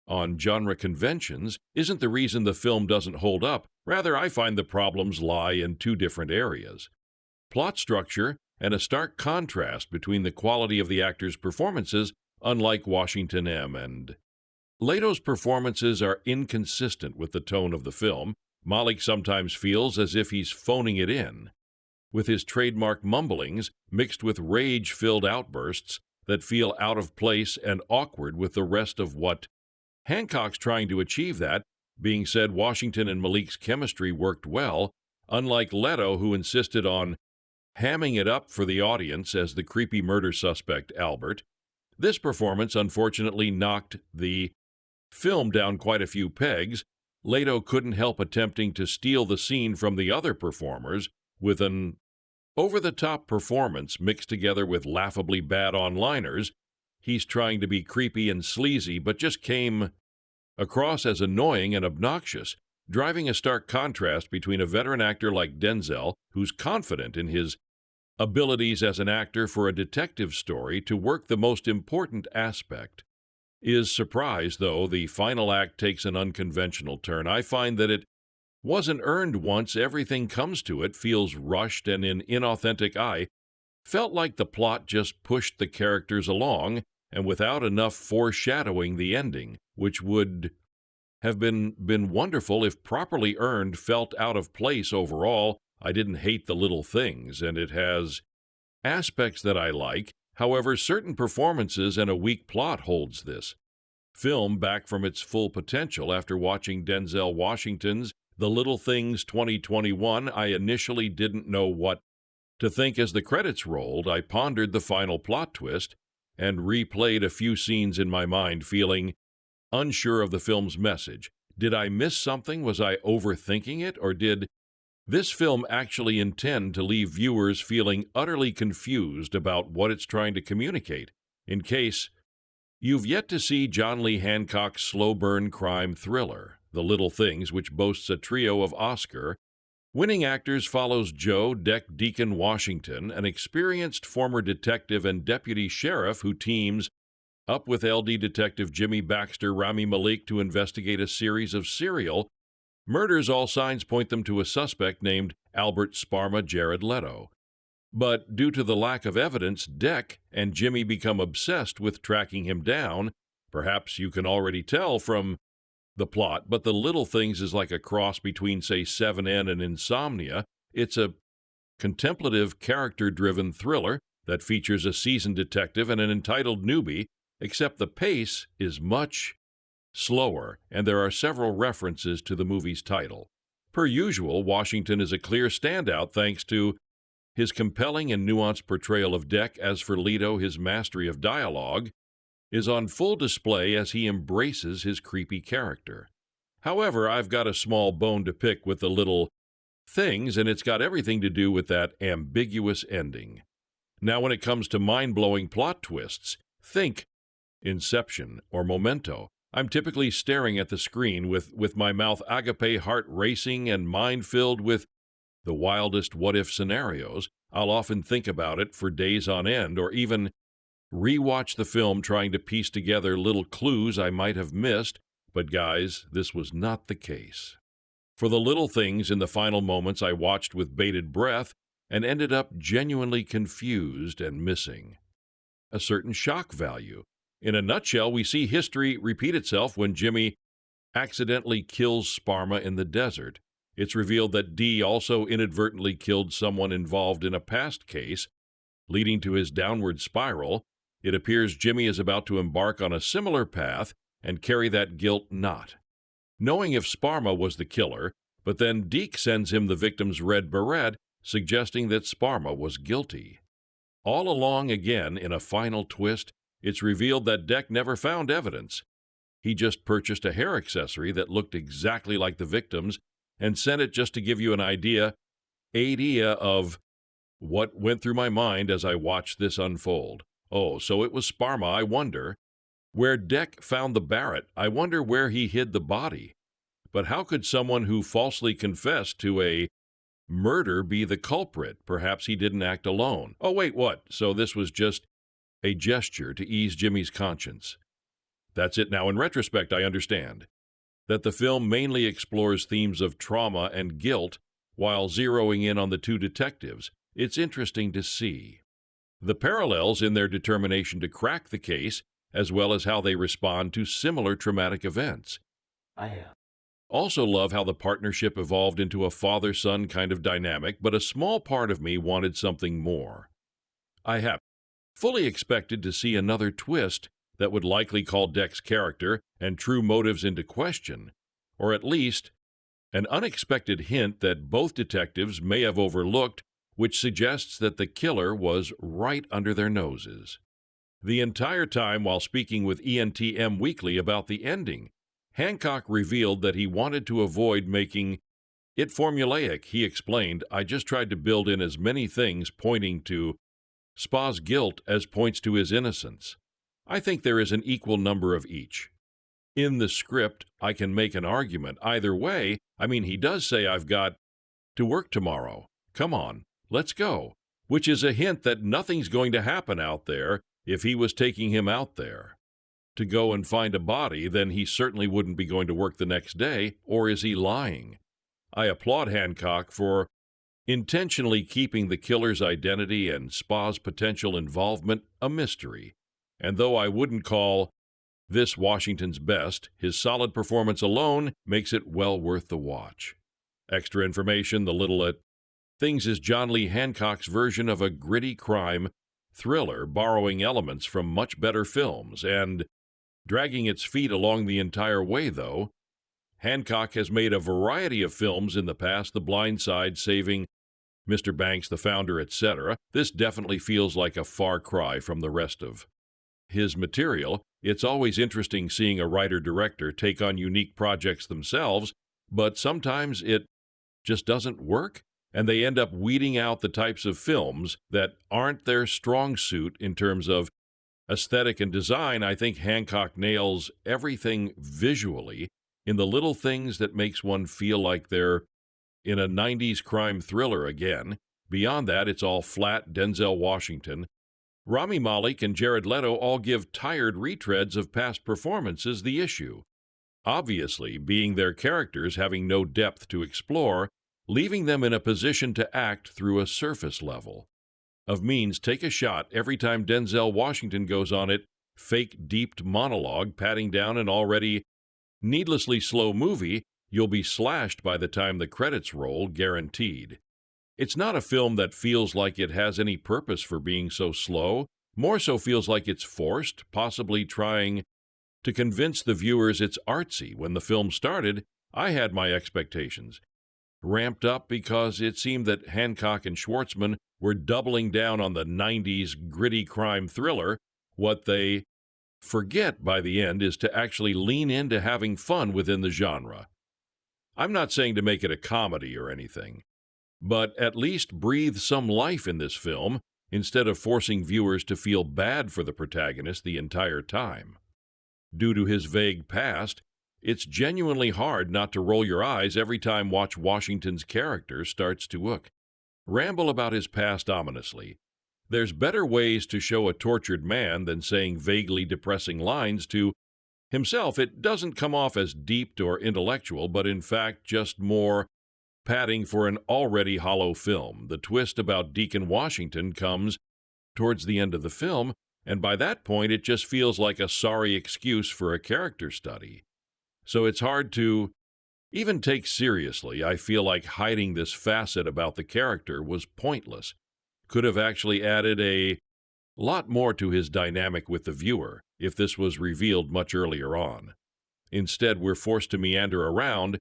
on genre conventions isn't the reason the film doesn't hold up. Rather, I find the problems lie in two different areas: plot structure and a stark contrast between the quality of the actors' performances. Unlike Washington M. and Leto's performances are inconsistent with the tone of the film. Malek sometimes feels as if he's phoning it in, with his trademark mumblings mixed with rage-filled outbursts that feel out of place and awkward with the rest of what Hancock's trying to achieve. That being said, Washington and Malik's chemistry worked well, unlike Leto, who insisted on hamming it up for the audience as the creepy murder suspect Albert. This performance unfortunately knocked the film down quite a few pegs. Leto couldn't help attempting to steal the scene from the other performers with an over-the-top performance mixed together with laughably bad one-liners. He's trying to be creepy and sleazy, but just came across as annoying and obnoxious, driving a stark contrast between a veteran actor like Denzel, who's confident in his abilities as an actor for a detective story, to work the most important aspect is surprised, though, the final act takes an unconventional turn. I find that it wasn't earned once everything comes to it, feels rushed and in inauthentic. I felt like the plot just pushed the characters along and without enough foreshadowing the ending, which would have been wonderful if properly earned, felt out of place overall. I didn't hate the little things, and it has aspects that I like. However, certain performances and a weak plot holds this film back from its full potential. After watching Denzel Washington's The Little Things 2021, I initially didn't know what to think. As the credits rolled, I pondered the final plot twist and replayed a few scenes in my mind, feeling unsure of the film's message. Did I miss something? Was I overthinking it? Or did this film actually intend to leave viewers feeling utterly confused about what it's trying to communicate? In case you've yet to see John Lee Hancock's slow burn crime thriller, The Little Things, which boasts a trio of Oscar-winning actors, follows Joe Deck Deacon Washington, an experienced former detective and deputy sheriff who teams up with LD detective Jimmy Baxter Rami Malek to investigate a series of serial murders. All signs point them to a suspect named Albert Sparma Jared Leto. But due to the lack of evidence, Deck and Jimmy become obsessed with tracking him down. Perhaps you can already tell from the plot, but The Little Things is like a cross between, say, 7N and Insomnia. It's a contemplative, character-driven thriller that features a seasoned detective and an entitled newbie, except the pace is much slower, and there are several references to the movie's title. Per usual, Washington is a clear standout thanks to his compelling and nuanced portrayal of Deck. As for Leto, his mastery of dialogue is on full display as he embraces his creepy character. However, I've got a small bone to pick with The Little Things, and it's got everything to do with that ambiguous ending. Now, when it comes to mind-blowing plot twists, think Inception or Memento. I'm typically staring at the screen with my mouth agape, heart racing, and mind filled with the wildest what-if scenarios. I'll often think about it for days on end, or even rewatch the film trying to piece together little clues I might have missed. But guys, this was not the case. For The Little Things, in the final moments, I watched with bated breath and ended up genuinely confused and missing a certain shock value. In a nutshell, we see history repeat itself when Jimmy accidentally kills Sparma in the desert. It's revealed that D also inadvertently killed someone involved in a past case, leading to his downward spiral. It appears Jimmy is about to embark on a similar path and carry that guilt not knowing if Sparma was the killer, but then Deke sends him the victim's red beret, suggesting that Sparma was guilty. All along, again, in a final twist, it's revealed that Deck never found evidence. He just purchased a hair accessory that looked exactly like the victim's and sent it. Just to give you an idea of what went through my mind as I watched this unfold. Oh, so it was Sparma. I wonder where Deck found the Barrett. I wonder where he hid the body. But how could someone who falsely confessed to a murder be the culprit? Perhaps he didn't act alone. Oh, wait, what? So this was just a gesture to ease Jimmy's conscience. That's it. Now, in retrospect, I understand that the film mainly explores themes of trauma and guilt while zeroing in on the two detectives. It's interesting to see the parallels in their determination to crack the case, as well as how they respond to similar traumatic events. I also love how the partnership evolved into a father-son kind of dynamic, but a small part of me wanted something more. I have fully expected to see another twist that would likely call Deck's character and true motives into question, or at least an unexpected hint that both detectives may have overlooked, which suggests that the killer was right under their noses. The entire time while speaking with ENTM Weekly about the ending, Hancock revealed that he wanted to avoid making it formulaic. He explained, "I just tried to build in as many things pointing to Spa's guilt as points to his innocence. I think there is an equal number of each. In the script, I can make an argument either way. I mean, he does say I've got to work tomorrow. Come on, let's go," which is a hint that nothing's going to happen out there if he was taking him out there. to go and find a body, then he certainly wouldn't be going to work the next day, or is he lying? I applaud Hancock for intentionally keeping the killer's identity and Spa's potential involvement a mystery. And though I wouldn't call this Washington's best, his solid performance alone makes it well worth the watch. Extra information, The Little Things is John Lee Hancock's version of a gritty crime thriller, borrowing elements from much better films and dragging its feet along the entire way, though. Hancock has made a variety of films in the past, The Blind Side, Saving Mr. Banks, The Founder, etc. This definitely feels like a far cry from the rest of his material. It's always interesting seeing a writer-director take on unique projects themselves, but sometimes it just doesn't work, and they end up weeding out the types of films that aren't their strong suit in terms of aesthetic and design. I think Hancock nails everything visually in the little things that makes one feel like they're in a 90s crime thriller again. Beyond that, it's all flat Denzel Washington. Rami Malek and Jared Leto all give tired retreads of past performances the issue, obviously being their characters having no depth to explore, leaving them in a position to act through a surface level of means. Take a shot every time Denzel Washington goes on it, fake deeped monologue, patting down an already needlessly slow movie. You'll be slashed by the time the credits roll, guaranteed. It's not a film that feels like it has any purpose for being so slow, more so feels like it's forced, possibly trying to convince the viewers it's artsy. When the film started, I had my expectations ramped up because it seemed that Hancock and Schwartzman were doubling down on the 90s gritty crime thriller. What they forget by the end is to actually lean into having fun within the genre. I'm not saying to make it a comedy or anything, but at least breathe some life in this film instead of forcing viewers to feel bad for the protagonist the entire time. Due to his vague past, it's genuinely hard not to roll your eyes every time Washington's character starts to ramble about his past ominously. There's better ways to show a tortured man than saying vaguely depressing lines to himself. It doesn't come off as deep or intellectual, but in fact just more padding for an already hollow film. The twist about Deacon Washington comes towards the end of the film, and by that point it just feels like a sorry excuse for a character study. So it's hard to even take seriously. I feel like hiding this facet about the character was pointless. Could have actually added a lot more to his dynamic with the viewer if this was revealed much earlier on. Instead, we're forced to meander around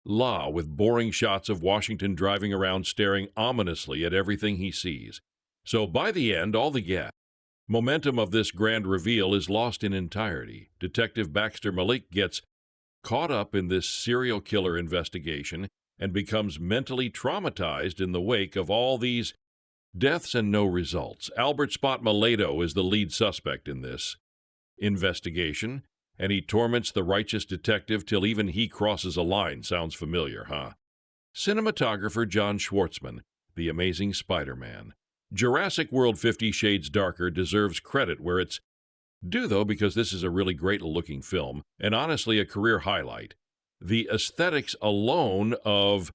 with boring shots of Washington driving around staring ominously at everything he sees. So by the end, all the momentum of this grand reveal is lost in entirety. Detective Baxter Malik gets caught up in this serial killer investigation and becomes mentally traumatized in the wake of all these deaths and no results. Albert Spotma Leto is the lead suspect in this investigation, and he torments the righteous detective till even he crosses a line. Sounds familiar, huh? Cinematographer John Schwartzman, The Amazing Spider-Man. Jurassic World 50 Shades Darker deserves credit where it's due, though, because this is a really great-looking film, and honestly a career highlight. The aesthetics alone of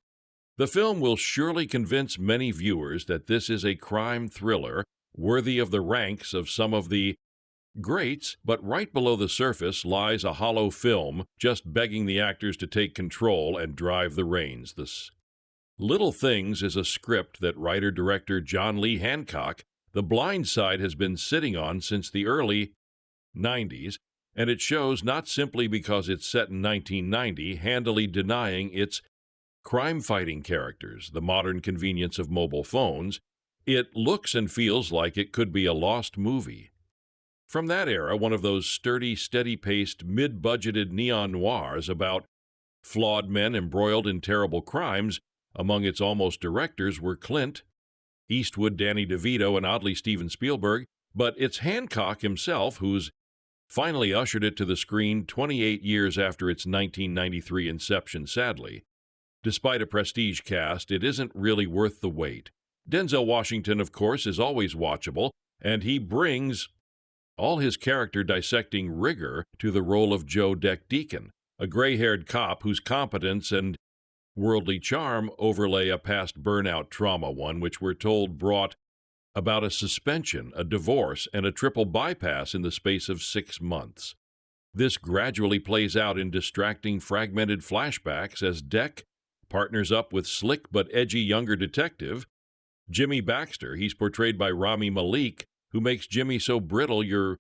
the film will surely convince many viewers that this is a crime thriller worthy of the ranks of some of the greats, but right below the surface lies a hollow film just begging the actors to take control and drive the reins. This Little Things is a script that writer-director John Lee Hancock, The Blind Side, has been sitting on since the early 90s, and it shows not simply because it's set in 1990, handily denying its crime-fighting characters, the modern convenience of mobile phones. It looks and feels like it could be a lost movie from that era, one of those sturdy, steady-paced, mid-budgeted neon noirs about flawed men embroiled in terrible crimes. Among its almost directors were Clint Eastwood, Danny DeVito, and oddly Steven Spielberg, but it's Hancock himself who's finally ushered it to the screen 28 years after its 1993 inception, sadly. Despite a prestige cast, it isn't really worth the wait. Denzel Washington, of course, is always watchable, and he brings all his character dissecting rigor to the role of Joe Deck Deacon, a gray-haired cop whose competence and worldly charm overlay a past burnout trauma, one which we're told brought about a suspension, a divorce, and a triple bypass in the space of 6 months. This gradually plays out in distracting, fragmented flashbacks as Deck partners up with slick but edgy younger detective Jimmy Baxter. He's portrayed by Rami Malek, who makes Jimmy so brittle you're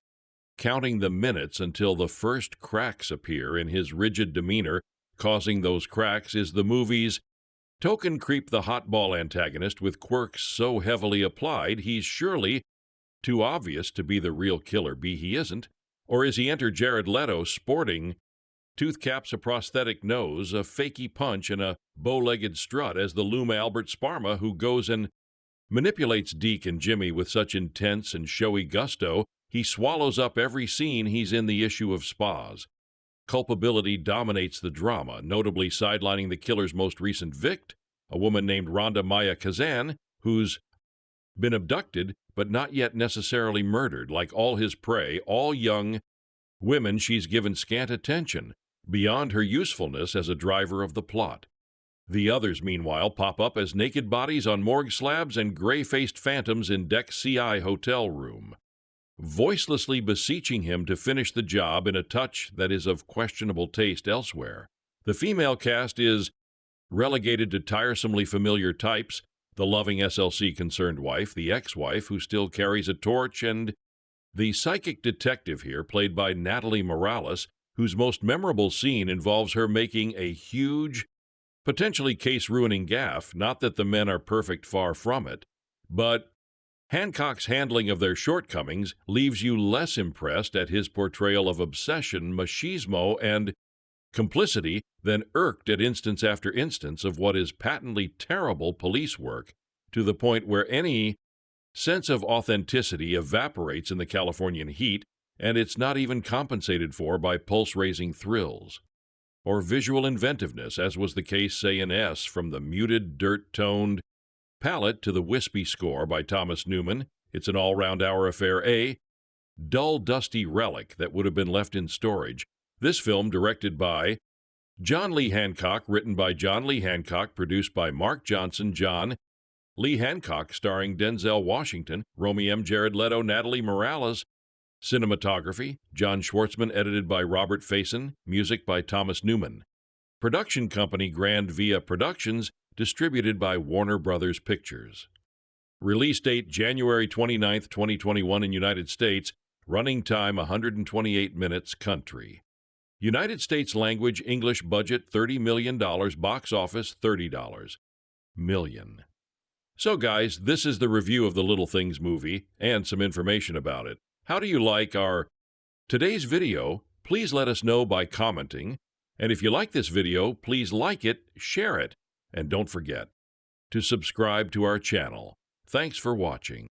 counting the minutes until the first cracks appear in his rigid demeanor. Causing those cracks is the movie's token creep, the hotball antagonist with quirks so heavily applied he's surely too obvious to be the real killer. Be he isn't. Or is he enter Jared Leto sporting tooth caps, a prosthetic nose, a fakey punch, and a bow-legged strut as the Luma Albert Sparma who goes and manipulates Deke and Jimmy with such intense and showy gusto he swallows up every scene he's in the issue of Spas. Culpability dominates the drama, notably sidelining the killer's most recent victim, a woman named Rhonda Maya Kazan, who's been abducted but not yet necessarily murdered. Like all his prey, all young women, she's given scant attention, beyond her usefulness as a driver of the plot. The others, meanwhile, pop up as naked bodies on morgue slabs and gray-faced phantoms in Deck CI hotel room, voicelessly beseeching him to finish the job in a touch that is of questionable taste elsewhere. The female cast is relegated to tiresomely familiar types: the loving SLC-concerned wife, the ex-wife who still carries a torch, and the psychic detective here, played by Natalie Morales, whose most memorable scene involves her making a huge, potentially case-ruining gaffe. Not that the men are perfect, far from it, but Hancock's handling of their shortcomings leaves you less impressed at his portrayal of obsession, machismo, and complicity than irked at instance after instance of what is patently terrible police work, to the point where any sense of authenticity evaporates in the Californian heat, and it's not even compensated for by pulse-raising thrills or visual inventiveness, as was the case, say, in S, from the muted, dirt-toned palette to the wispy score by Thomas Newman. It's an all-round hour affair, a dull, dusty relic that would have been left in storage. This film, directed by John Lee Hancock, written by John Lee Hancock, produced by Mark Johnson, John Lee Hancock, starring Denzel Washington, Romy M. Jared Leto, Natalie Morales. Cinematography, John Schwartzman, edited by Robert Faison, music by Thomas Newman. Production company, Gran Via Productions, distributed by Warner Brothers Pictures. Release date, January 29, 2021 in United States. Running time, 128 minutes. Country: United States language, English. Budget, $30 million. Box office, $30 million. So guys, this is the review of the Little Things movie and some information about it. How do you like our today's video? Please let us know by commenting. And if you like this video, please like it, share it, and don't forget to subscribe to our channel. Thanks for watching.